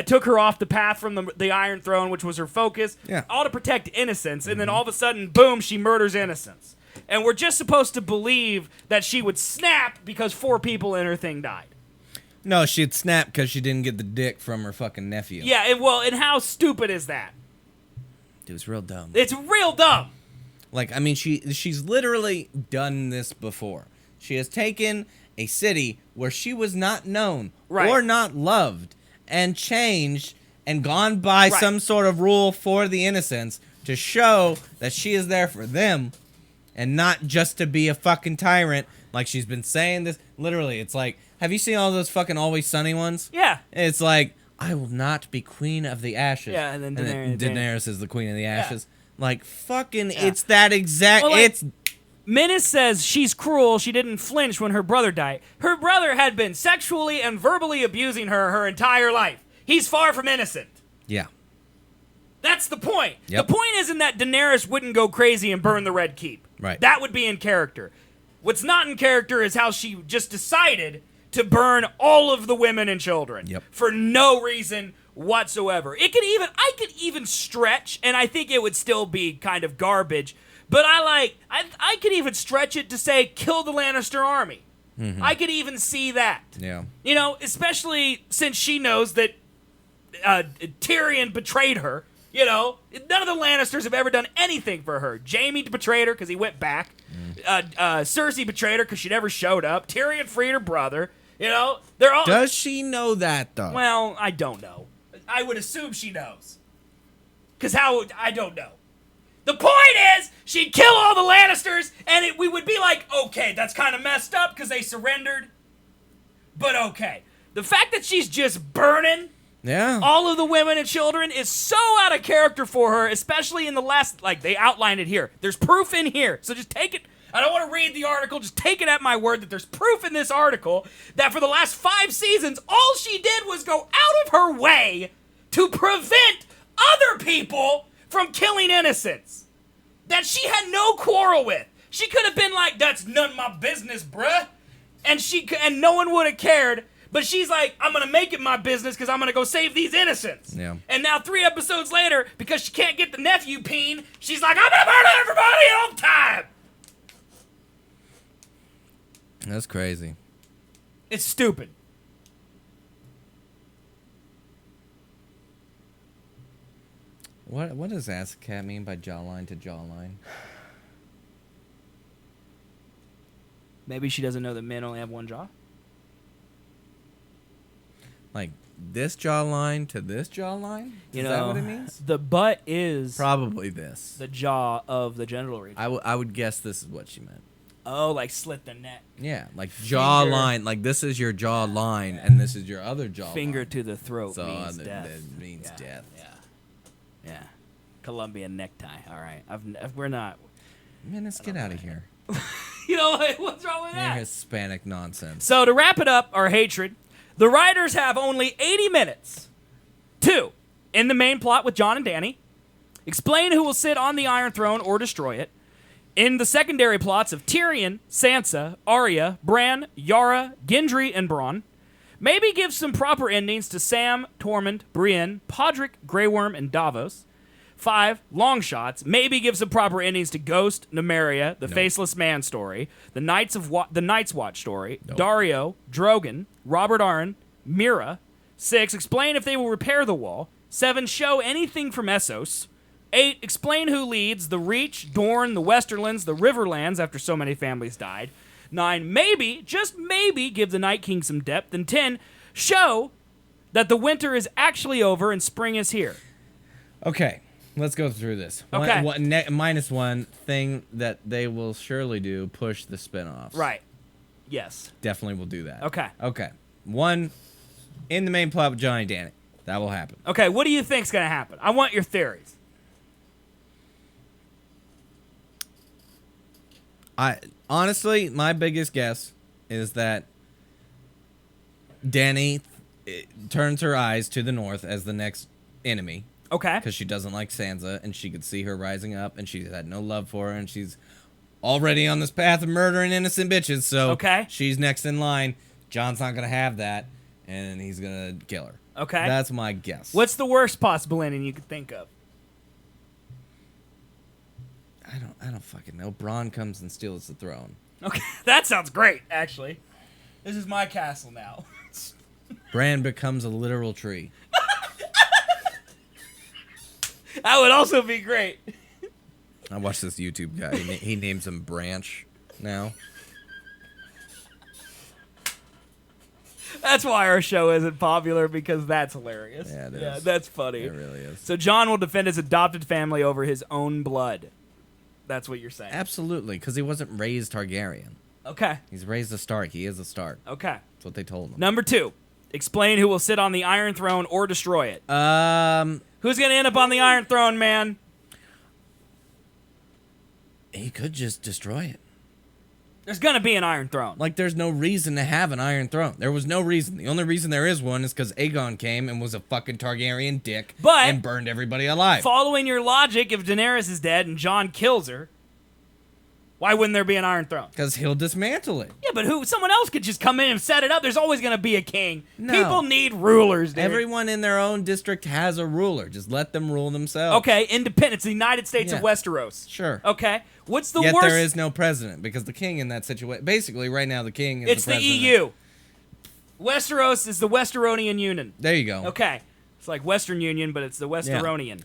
A: took her off the path from the Iron Throne, which was her focus,
B: Yeah.
A: all to protect innocence. And then all of a sudden, boom, she murders innocence. And we're just supposed to believe that she would snap because 4 people in her thing died.
B: No, she'd snap because she didn't get the dick from her fucking nephew.
A: Yeah, and how stupid is that?
B: It was real dumb.
A: It's real dumb.
B: Like, I mean, she's literally done this before. She has taken a city where she was not known
A: Right.
B: or not loved and changed and gone by
A: Right.
B: some sort of rule for the innocents to show that she is there for them and not just to be a fucking tyrant. Like, she's been saying this. Literally, it's like, have you seen all those fucking Always Sunny ones?
A: Yeah.
B: It's like, I will not be queen of the ashes.
A: Yeah, and then
B: Daenerys is the queen of the ashes. Like, fucking,
A: Yeah.
B: it's that exact,
A: Well, like-
B: it's...
A: Menace says she's cruel. She didn't flinch when her brother died. Her brother had been sexually and verbally abusing her entire life. He's far from innocent.
B: Yeah.
A: That's the point.
B: Yep.
A: The point isn't that Daenerys wouldn't go crazy and burn the Red Keep.
B: Right.
A: That would be in character. What's not in character is how she just decided to burn all of the women and children.
B: Yep.
A: For no reason whatsoever. I could even stretch, and I think it would still be kind of garbage, but I could even stretch it to say kill the Lannister army.
B: Mm-hmm.
A: I could even see that.
B: Yeah.
A: You know, especially since she knows that Tyrion betrayed her. You know, none of the Lannisters have ever done anything for her. Jaime betrayed her because he went back. Cersei betrayed her because she never showed up. Tyrion freed her brother. You know, they're all...
B: Does she know that, though?
A: Well, I don't know. I would assume she knows. Because how... I don't know. The point is, she'd kill all the Lannisters, and we would be like, okay, that's kind of messed up because they surrendered. But okay. The fact that she's just burning...
B: Yeah.
A: all of the women and children is so out of character for her, especially in the last, like, they outlined it here. There's proof in here, so just take it. I don't want to read the article, just take it at my word that there's proof in this article that for the last 5 seasons, all she did was go out of her way to prevent other people from killing innocents that she had no quarrel with. She could have been like, that's none of my business, bruh. And no one would have cared. But she's like, I'm going to make it my business because I'm going to go save these innocents.
B: Yeah.
A: And now 3 episodes later, because she can't get the nephew peen, she's like, I'm going to murder everybody all the time.
B: That's crazy.
A: It's stupid.
B: What does ass cat mean by jawline to jawline?
A: Maybe she doesn't know that men only have one jaw.
B: Like this jawline to this jawline?
A: You
B: Is
A: know,
B: that what it means?
A: The butt is
B: Probably this.
A: the jaw of the genital region.
B: I would guess this is what she meant.
A: Oh, like slit the neck.
B: Yeah, like jawline. Like this is your jawline, and this is your other jawline.
A: Finger to the throat
B: So
A: means
B: that
A: death.
B: means
A: Yeah,
B: death.
A: Yeah. Colombian necktie. All right. We're not.
B: Man, let's get out of here.
A: You know, what's wrong with
B: Your
A: that?
B: Hispanic nonsense.
A: So to wrap it up, our hatred, the writers have only 80 minutes to, in the main plot with Jon and Dany, explain who will sit on the Iron Throne or destroy it, in the secondary plots of Tyrion, Sansa, Arya, Bran, Yara, Gendry, and Bronn, maybe give some proper endings to Sam, Tormund, Brienne, Podrick, Grey Worm, and Davos, 5, long shots. Maybe give some proper endings to Ghost, Nymeria, the Faceless Man story, the Night's Watch story, Dario, Drogon, Robert Arryn, Mira. 6, explain if they will repair the wall. 7, show anything from Essos. 8, explain who leads the Reach, Dorne, the Westerlands, the Riverlands after so many families died. 9, maybe, just maybe, give the Night King some depth. And 10, show that the winter is actually over and spring is here.
B: Okay, let's go through this.
A: Okay.
B: Minus one thing that they will surely do, push the spinoffs.
A: Right. Yes.
B: Definitely will do that.
A: Okay.
B: Okay. One, in the main plot with Johnny Danny. That will happen.
A: Okay, what do you think's going to happen? I want your theories.
B: Honestly, my biggest guess is that Danny turns her eyes to the north as the next enemy.
A: Okay.
B: Because she doesn't like Sansa, and she could see her rising up, and she had no love for her, and she's already on this path of murdering innocent bitches, so
A: okay.
B: She's next in line. John's not going to have that, and he's going to kill her.
A: Okay.
B: That's my guess.
A: What's the worst possible ending you could think of?
B: I don't fucking know. Bronn comes and steals the throne.
A: Okay, that sounds great, actually. This is my castle now.
B: Bran becomes a literal tree.
A: That would also be great.
B: I watched this YouTube guy. He names him Branch now.
A: That's why our show isn't popular, because that's hilarious.
B: Yeah, it is.
A: Yeah, that's funny.
B: It really is.
A: So Jon will defend his adopted family over his own blood. That's what you're saying.
B: Absolutely, because he wasn't raised Targaryen.
A: Okay.
B: He's raised a Stark. He is a Stark.
A: Okay.
B: That's what they told him.
A: Number 2. Explain who will sit on the Iron Throne or destroy it. Who's going to end up on the Iron Throne, man?
B: He could just destroy it.
A: There's going to be an Iron Throne.
B: Like, there's no reason to have an Iron Throne. There was no reason. The only reason there is one is because Aegon came and was a fucking Targaryen dick and burned everybody alive.
A: Following your logic, if Daenerys is dead and Jon kills her, why wouldn't there be an Iron Throne?
B: Because he'll dismantle it.
A: Yeah, but someone else could just come in and set it up. There's always going to be a king.
B: No.
A: People need rulers, dude.
B: Everyone in their own district has a ruler. Just let them rule themselves.
A: Okay, independence, the United States of Westeros.
B: Sure.
A: Okay, what's the
B: Yet
A: worst?
B: there is no president, because the king in that situation... Basically, right now, the king is
A: It's
B: the
A: the
B: president.
A: EU. Westeros is the Westeronian Union.
B: There you go.
A: Okay, it's like Western Union, but it's the Westeronian.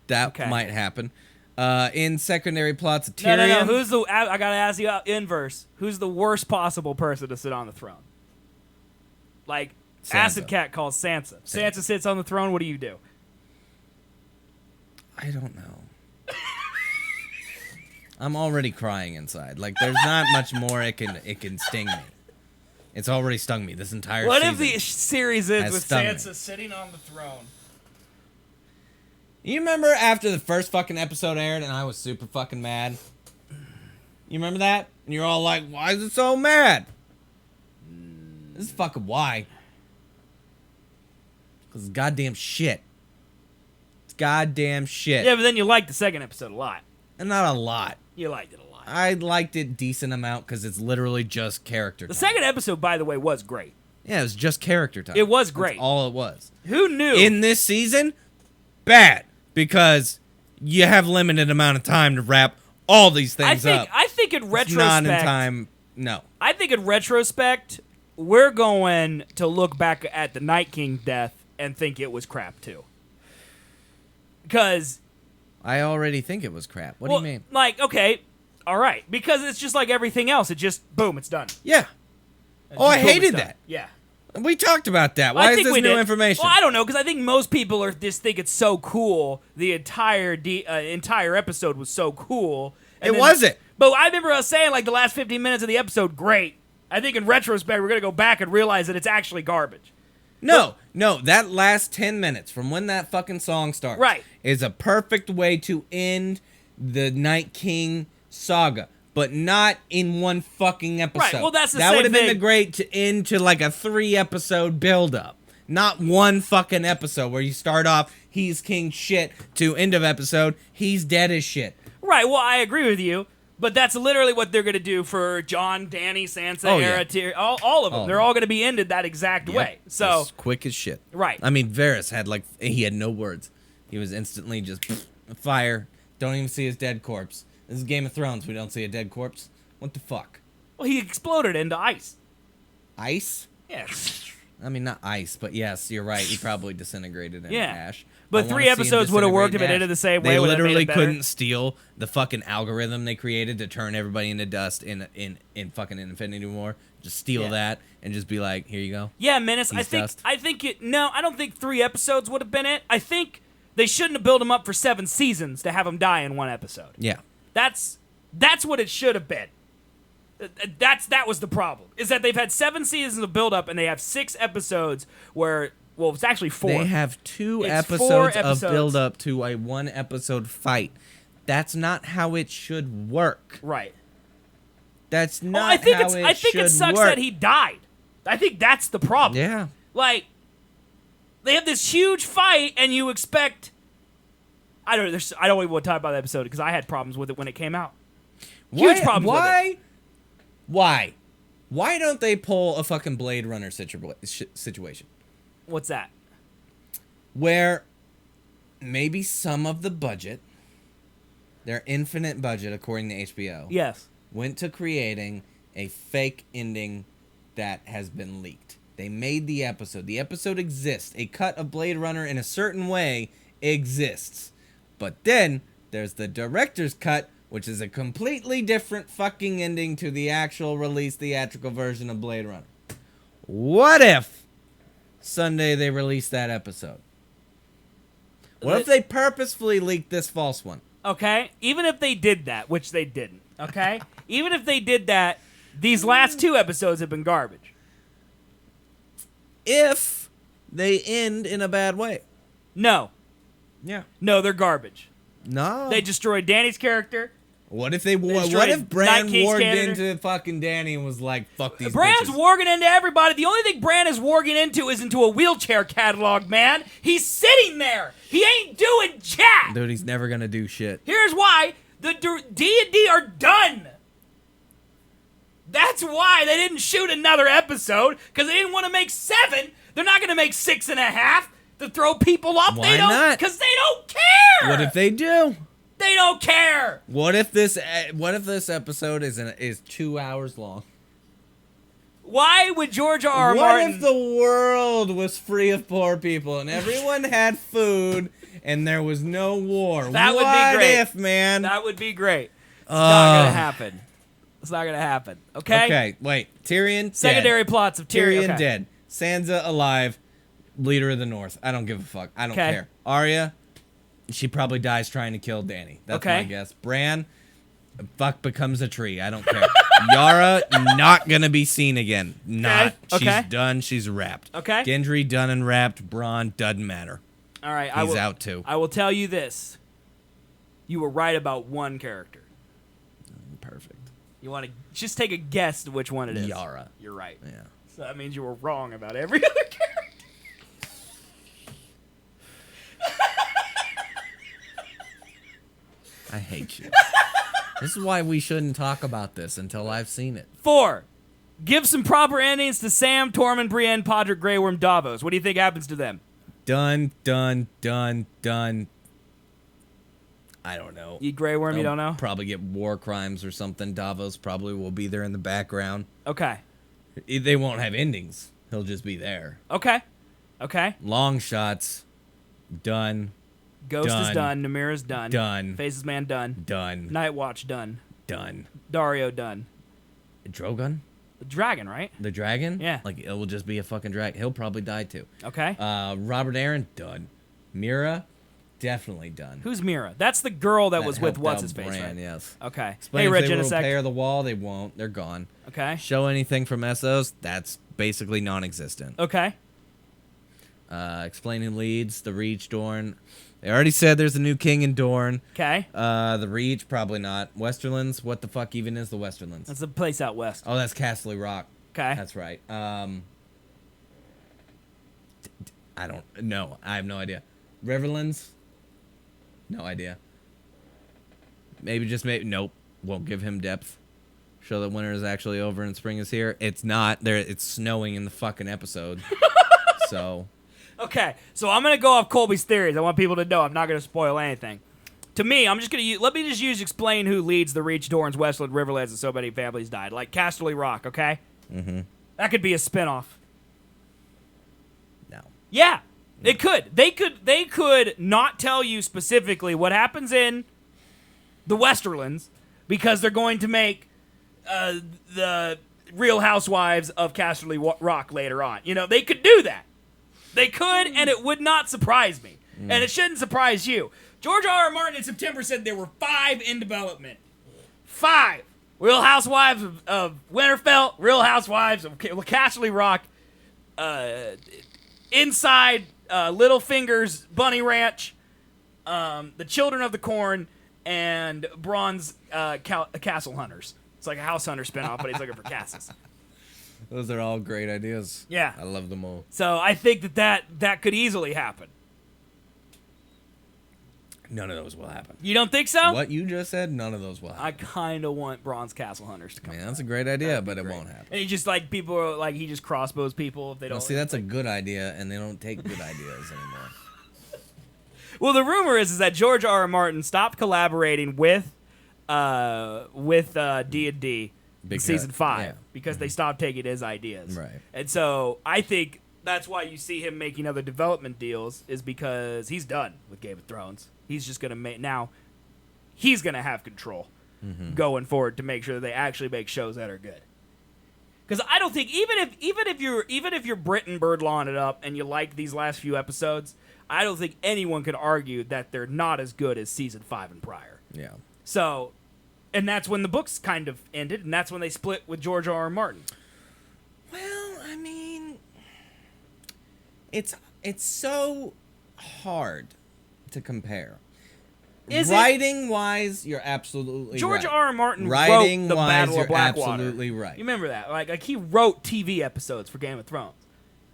B: That might happen. In secondary plots of Tyrion...
A: No. Who's the... I gotta ask you inverse. Who's the worst possible person to sit on the throne? Like,
B: Sansa.
A: Acid Cat calls Sansa. Sansa sits on the throne, what do you do?
B: I don't know. I'm already crying inside. Like, there's not much more it can sting me. It's already stung me this entire
A: What
B: season.
A: if the series ends
B: has
A: with
B: stung me.
A: Sansa sitting on the throne?
B: You remember after the first fucking episode aired and I was super fucking mad? You remember that? And you're all like, why is it so mad? This is fucking why. Because it's goddamn shit. It's goddamn shit.
A: Yeah, but then you liked the second episode a lot.
B: And not a lot.
A: You liked it a lot.
B: I liked it decent amount because it's literally just character time.
A: The second episode, by the way, was great.
B: Yeah, it was just character time.
A: It was great.
B: That's all it was.
A: Who knew?
B: In this season, bad. Because you have limited amount of time to wrap all these things up.
A: I think in
B: It's
A: retrospect...
B: not in time, no.
A: I think in retrospect, we're going to look back at the Night King death and think it was crap, too. Because...
B: I already think it was crap. What do you mean?
A: Like, okay, all right. Because it's just like everything else. It just, boom, it's done.
B: Yeah. Oh, I hated that.
A: Yeah.
B: We talked about that. Why is this new information?
A: Well, I don't know, because I think most people just think it's so cool. The entire episode was so cool.
B: It wasn't.
A: But I remember us saying, like, the last 15 minutes of the episode, great. I think in retrospect, we're going to go back and realize that it's actually garbage.
B: No, that last 10 minutes from when that fucking song starts is a perfect way to end the Night King saga. But not in one fucking episode.
A: Right, well, that's the
B: that
A: same
B: would have been
A: thing.
B: the great to end to like a 3-episode build-up. Not one fucking episode where you start off, he's king shit, to end of episode, he's dead as shit.
A: Right, well, I agree with you. But that's literally what they're going to do for Jon, Dany, Sansa, era, Tyrion, all of them. They're all going to be ended that exact way. So
B: quick as shit.
A: Right.
B: I mean, Varys had he had no words. He was instantly just Fire. Don't even see his dead corpse. This is Game of Thrones. We don't see a dead corpse. What the fuck?
A: Well, he exploded into ice.
B: Ice?
A: Yes.
B: I mean, not ice, but yes, you're right. He probably disintegrated into
A: Yeah.
B: ash.
A: But
B: I
A: 3
B: wanna see him
A: episodes would have worked if it
B: disintegrate in
A: ended the same
B: ash.
A: way.
B: They
A: would have made
B: literally
A: it better.
B: couldn't steal the fucking algorithm they created to turn everybody into dust in fucking Infinity War. Just steal that and just be like, here you go.
A: Yeah, Menace.
B: He's
A: I
B: dust.
A: think it. No, I don't think 3 episodes would have been it. I think they shouldn't have built him up for 7 seasons to have him die in 1 episode.
B: Yeah.
A: That's what it should have been. That was the problem. Is that they've had 7 seasons of build up and they have 6 episodes where, well, it's actually 4.
B: They have 2
A: It's
B: episodes,
A: 4
B: of
A: episodes.
B: build up to a 1 episode fight. That's not how it should work.
A: Right.
B: That's
A: Well,
B: not
A: I think
B: how
A: it's.
B: it
A: I think
B: should
A: it sucks
B: work.
A: that he died. I think that's the problem.
B: Yeah.
A: Like, they have this huge fight, and you expect. I don't even want to talk about the episode because I had problems with it when it came out. Huge problems with it.
B: Why? Why don't they pull a fucking Blade Runner situation?
A: What's that?
B: Where maybe some of the budget, their infinite budget according to HBO,
A: Yes.
B: went to creating a fake ending that has been leaked. They made the episode. The episode exists. A cut of Blade Runner in a certain way exists. But then there's the director's cut, which is a completely different fucking ending to the actual released theatrical version of Blade Runner. What if Sunday they released that episode? What if they purposefully leaked this false one?
A: Okay? Even if they did that, which they didn't, okay? Even if they did that, these last 2 episodes have been garbage.
B: If they end in a bad way.
A: No.
B: Yeah.
A: No, they're garbage.
B: No.
A: They destroyed Danny's character.
B: What if they? What
A: destroyed
B: if Bran
A: Night King's
B: warged
A: character.
B: into fucking Danny and was like, "Fuck these
A: Bran's
B: bitches"?
A: warging into everybody. The only thing Bran is warging into is into a wheelchair catalog, man. He's sitting there. He ain't doing jack.
B: Dude, he's never gonna do shit.
A: Here's why. The D&D are done. That's why they didn't shoot another episode, because they didn't want to make 7. They're not going to make 6.5 to throw people off.
B: Why
A: They don't,
B: not?
A: because they don't care.
B: What if they do?
A: They don't care.
B: What if this episode is 2 hours long?
A: Why would George R.
B: What
A: Martin...
B: if the world was free of poor people and everyone had food and there was no war?
A: That would be
B: What
A: great.
B: if, man?
A: That would be great. It's not going to happen. It's not going to happen. Okay?
B: Okay, wait. Tyrion
A: Secondary
B: dead.
A: plots of Tyrion. Okay.
B: Dead. Sansa alive. Leader of the North. I don't give a fuck. I don't
A: Okay.
B: care. Arya, she probably dies trying to kill Dany. That's
A: Okay.
B: my guess. Bran, fuck becomes a tree. I don't care. Yara, not gonna be seen again. Not.
A: Okay.
B: She's done. She's wrapped.
A: Okay.
B: Gendry done and wrapped. Bronn doesn't matter.
A: All right.
B: He's out too.
A: I will tell you this. You were right about one character.
B: Perfect.
A: You want to just take a guess at which one it is.
B: Yara.
A: You're right.
B: Yeah.
A: So that means you were wrong about every other character.
B: I hate you. This is why we shouldn't talk about this until I've seen it.
A: 4. Give some proper endings to Sam, Tormund, Brienne, Podrick, Grey Worm, Davos. What do you think happens to them?
B: Done. I don't know.
A: You Grey Worm, you
B: They'll
A: don't know?
B: Probably get war crimes or something. Davos probably will be there in the background.
A: Okay.
B: They won't have endings. He'll just be there.
A: Okay.
B: Long shots. Done.
A: Ghost is
B: Done.
A: done. Namira's done.
B: Done.
A: Faces Man done.
B: Done.
A: Night Watch done.
B: Done.
A: Dario done.
B: Drogon?
A: The dragon, right?
B: The dragon?
A: Yeah.
B: Like, it will just be a fucking dragon. He'll probably die too.
A: Okay.
B: Robert Aaron? Done. Mira? Definitely done.
A: Who's Mira? That's the girl that was with
B: helped
A: what's
B: out
A: his face,
B: Bran,
A: right?
B: yes.
A: Okay.
B: Explain
A: Hey,
B: if
A: Red
B: they will
A: Genesect.
B: repair the wall. They won't. They're gone.
A: Okay.
B: Show anything from Essos? That's basically non-existent.
A: Okay.
B: Explaining leads, the Reach, Dorne. They already said there's a new king in Dorne.
A: Okay.
B: The Reach, probably not. Westerlands, what the fuck even is the Westerlands?
A: That's a place out west.
B: Oh, that's Castle Rock.
A: Okay.
B: That's right. I don't know. I have no idea. Riverlands? No idea. Maybe. Nope. Won't give him depth. Show that winter is actually over and spring is here. It's not. It's snowing in the fucking episode. So.
A: Okay. So I'm going to go off Colby's theories. I want people to know I'm not going to spoil anything. To me, I'm just gonna let me just explain who leads the Reach, Dorans, Westland, Riverlands, and so many families died. Like Casterly Rock, okay? Mm-hmm. That could be a spinoff.
B: No.
A: Yeah, it could. They could not tell you specifically what happens in the Westerlands because they're going to make the Real Housewives of Casterly Rock later on. You know, they could do that. They could, and it would not surprise me. And it shouldn't surprise you. George R. R. Martin in September said there were 5 in development. 5. Real Housewives of Winterfell, Real Housewives of Casterly Rock, Inside Littlefinger's Bunny Ranch, The Children of the Corn, and Braun's Castle Hunters. It's like a House Hunter spinoff, but he's looking for castles.
B: Those are all great ideas.
A: Yeah.
B: I love them all.
A: So I think that could easily happen.
B: None of those will happen.
A: You don't think so?
B: What you just said, none of those will happen.
A: I kind of want Braun's Castle Hunters to come.
B: Man, that's a great idea, but it won't happen.
A: And he just like people are like he just crossbows people if they don't.
B: Well, see, that's a good idea, and they don't take good ideas anymore.
A: Well, the rumor is that George R. R. Martin stopped collaborating with D&D in season 5 because they stopped taking his ideas.
B: Right.
A: And so I think that's why you see him making other development deals is because he's done with Game of Thrones. He's just gonna make now. He's gonna have control going forward to make sure that they actually make shows that are good. Because I don't think even if you're Britton Birdlawing it up and you like these last few episodes, I don't think anyone could argue that they're not as good as season 5 and prior.
B: Yeah.
A: So, and that's when the books kind of ended, and that's when they split with George R. R. Martin.
B: Well, I mean, it's so hard to compare. Writing wise, you're absolutely
A: George
B: right.
A: R. R. Martin
B: Writing
A: wrote the
B: wise,
A: Battle
B: you're
A: of Blackwater.
B: absolutely right.
A: You remember that? Like he wrote TV episodes for Game of Thrones.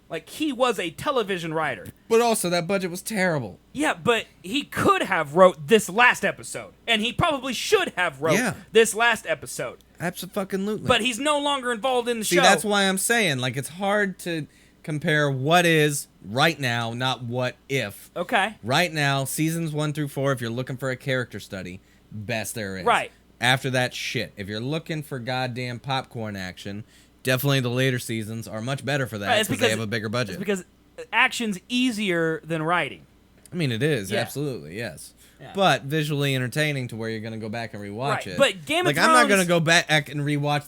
A: Like he was a television writer.
B: But also, that budget was terrible.
A: Yeah, but he could have wrote this last episode, and he probably should have wrote this last episode.
B: Absolutely.
A: But he's no longer involved in the show.
B: See, that's why I'm saying, like, it's hard to compare what is right now, not what if.
A: Okay.
B: Right now, seasons 1 through 4, if you're looking for a character study, best there is.
A: Right.
B: After that, shit. If you're looking for goddamn popcorn action, definitely the later seasons are much better for that because they have a bigger budget.
A: It's because action's easier than writing.
B: I mean, it is,
A: Yeah.
B: absolutely, yes.
A: Yeah.
B: But visually entertaining to where you're going to go back and rewatch
A: Right,
B: it.
A: but Game of
B: like, I'm not
A: Thrones-
B: going to go back and rewatch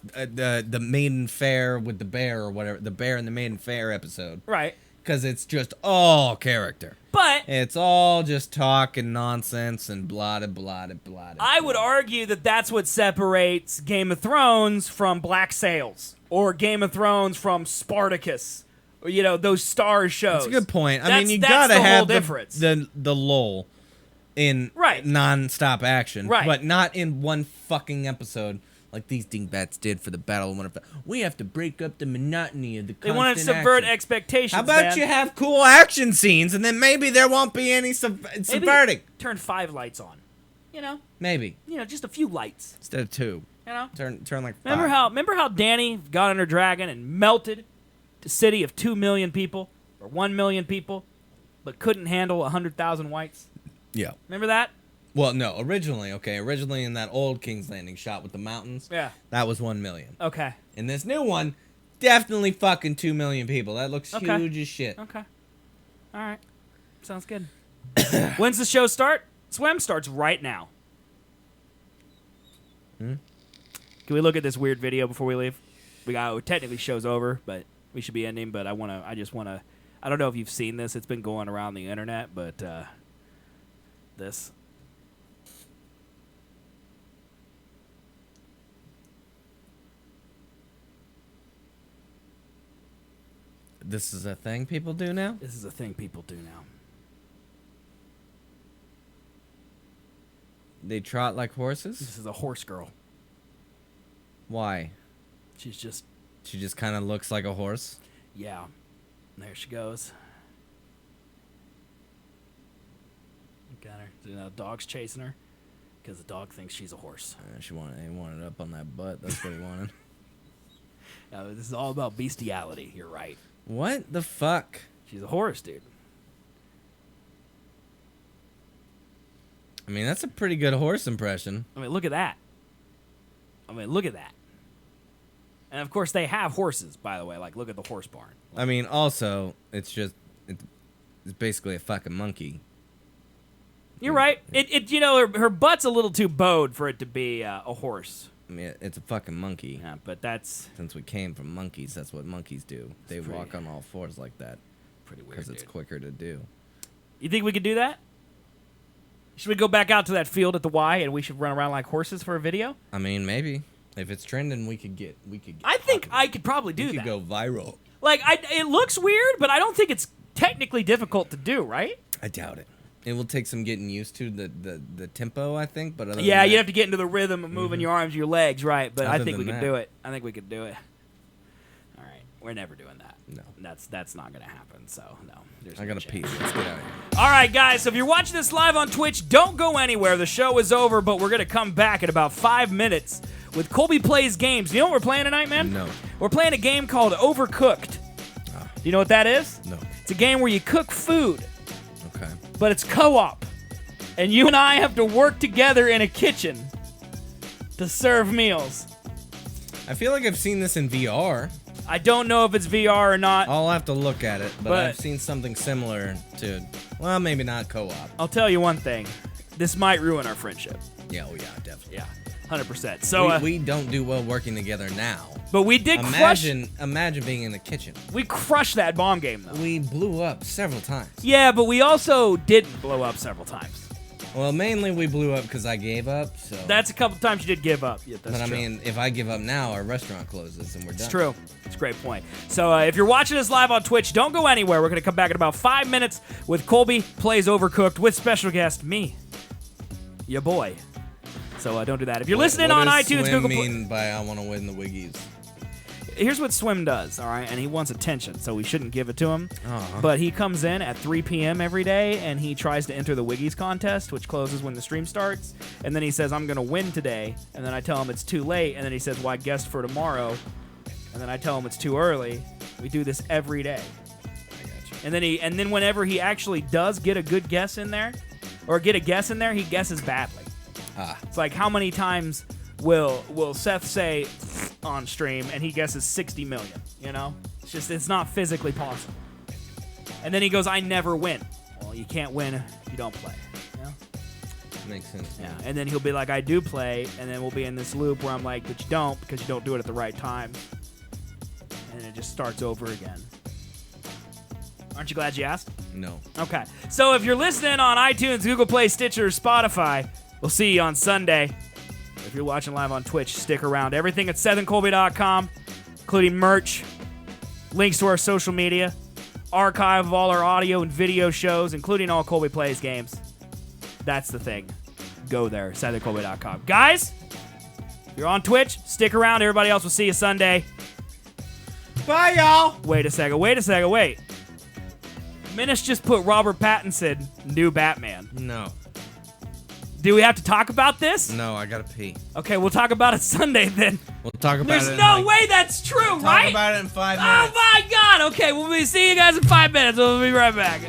B: the Maiden Fair with the bear or whatever, the bear and the Maiden Fair episode.
A: Right.
B: Because it's just all character.
A: But
B: It's all just talk and nonsense and blah, blah, blah, blah.
A: I would argue that that's what separates Game of Thrones from Black Sails or Game of Thrones from Spartacus. Or, you know, those star shows.
B: That's a good point. I
A: That's-
B: mean, you
A: that's
B: gotta
A: the whole
B: have
A: difference.
B: the lull in
A: Right.
B: non-stop action,
A: Right.
B: but not in one fucking episode like these dingbats did for the Battle of Winterfell. We have to break up the monotony of the
A: They want to
B: constant
A: subvert
B: action.
A: expectations.
B: How about
A: man?
B: you have cool action scenes, and then maybe there won't be any
A: Maybe
B: subverting.
A: turn 5 lights on.
B: Maybe
A: Just a few lights.
B: instead of 2. Turn like 5.
A: Remember how Dany got on her dragon and melted a city of 2 million people or 1 million people, but couldn't handle 100,000 whites?
B: Yeah.
A: Remember that?
B: Well, no. Originally in that old King's Landing shot with the mountains,
A: Yeah.
B: that was 1 million.
A: Okay.
B: In this new one, definitely fucking 2 million people. That looks
A: Okay.
B: huge as shit.
A: Okay. All right. Sounds good. When's the show start? Swim starts right now. Can we look at this weird video before we leave? Technically show's over, but we should be ending. But I don't know if you've seen this. It's been going around the internet, but this.
B: This is a thing people do now?
A: This is a thing people do now.
B: They trot like horses?
A: This is a horse girl.
B: Why?
A: She just
B: kind of looks like a horse?
A: yeah. There she goes. Got her. The dog's chasing her because the dog thinks she's a horse.
B: He wanted up on that butt. That's what he wanted.
A: This is all about bestiality. You're right.
B: What the fuck?
A: She's a horse, dude.
B: I I mean, that's a pretty good horse impression.
A: I mean, look at that. And of course, they have horses, by the way. Like, look at the horse barn.
B: I mean, also, it's basically a fucking monkey.
A: You're right. Her butt's a little too bowed for it to be a horse.
B: I mean, it's a fucking monkey.
A: Yeah, but that's
B: Since we came from monkeys, that's what monkeys do. They
A: pretty-
B: walk on all fours like that
A: pretty weird.
B: because it's
A: Dude.
B: quicker to do.
A: You think we could do that? Should we go back out to that field at the Y and we should run around like horses for a video?
B: I mean, maybe if it's trending, we could get.
A: I think
B: popular.
A: I could probably do
B: We
A: that.
B: could go viral.
A: Like, it looks weird, but I don't think it's technically difficult to do, right?
B: I doubt it. It will take some getting used to the tempo, I think. But other than
A: Yeah,
B: that,
A: you have to get into the rhythm of moving your arms, your legs, right? But I
B: Other
A: think we
B: than
A: could
B: that-
A: do it. I think we could do it. All right, we're never doing that.
B: No.
A: That's not gonna happen. So no. There's
B: I
A: no
B: gotta
A: chance.
B: pee. Let's get out of here.
A: All right, guys. So if you're watching this live on Twitch, don't go anywhere. The show is over, but we're gonna come back in about 5 minutes with Colby Plays Games. You know what we're playing tonight, man?
B: No.
A: We're playing a game called Overcooked. Do you know what that is?
B: No.
A: It's a game where you cook food,
B: Okay.
A: but it's co-op. And you and I have to work together in a kitchen to serve meals.
B: I feel like I've seen this in VR.
A: I don't know if it's VR or not.
B: I'll have to look at it, but
A: But-
B: I've seen something similar to. Well, maybe not co-op.
A: I'll tell you one thing. This might ruin our friendship.
B: Yeah. Oh yeah, definitely.
A: Yeah, 100%. So,
B: we don't do well working together now.
A: but we did crush.
B: Imagine being in the kitchen.
A: We crushed that bomb game, though.
B: We blew up several times.
A: Yeah, but we also didn't blow up several times.
B: Well, mainly we blew up because I gave up. So.
A: That's a couple times you did give up. Yeah, that's
B: But I
A: true.
B: mean, if I give up now, our restaurant closes and we're done.
A: It's true. It's a great point. So if you're watching us live on Twitch, don't go anywhere. We're going to come back in about 5 minutes with Colby Plays Overcooked with special guest me, your boy. So don't do that. If you're listening
B: What
A: on
B: does
A: iTunes,
B: Swim
A: Google Play.
B: mean by I want to win the Wiggies?
A: Here's what Swim does, all right? And he wants attention, so we shouldn't give it to him.
B: Aw.
A: But he comes in at 3 p.m. every day, and he tries to enter the Wiggies contest, which closes when the stream starts. And then he says, I'm going to win today. And then I tell him it's too late. And then he says, well, I guessed for tomorrow. And then I tell him it's too early. We do this every day.
B: I got you.
A: And then whenever he actually does get a good guess in there, or get a guess in there, he guesses badly.
B: Ah.
A: It's like, how many times will Seth say on stream and he guesses 60 million, you know? It's not physically possible. And then he goes, I never win. Well, you can't win if you don't play. You know?
B: Makes sense.
A: Yeah. And then he'll be like, I do play, and then we'll be in this loop where I'm like, but you don't because you don't do it at the right time. And then it just starts over again. Aren't you glad you asked?
B: No.
A: Okay. So if you're listening on iTunes, Google Play, Stitcher, Spotify, we'll see you on Sunday. If you're watching live on Twitch, stick around. Everything at SethandColby.com, including merch, links to our social media, archive of all our audio and video shows, including all Colby Plays games. That's the thing. Go there, SethandColby.com. Guys, if you're on Twitch, stick around. Everybody else will see you Sunday.
E: Bye, y'all.
A: Wait a second. Menace just put Robert Pattinson, new Batman.
B: No.
A: Do we have to talk about this?
B: No, I gotta pee.
A: Okay, we'll talk about it Sunday then.
B: We'll talk about
A: There's
B: it.
A: no way that's true,
E: Talk
A: right?
E: about it in 5
A: Oh
E: minutes.
A: my God! Okay, we'll see you guys in 5 minutes. We'll be right back.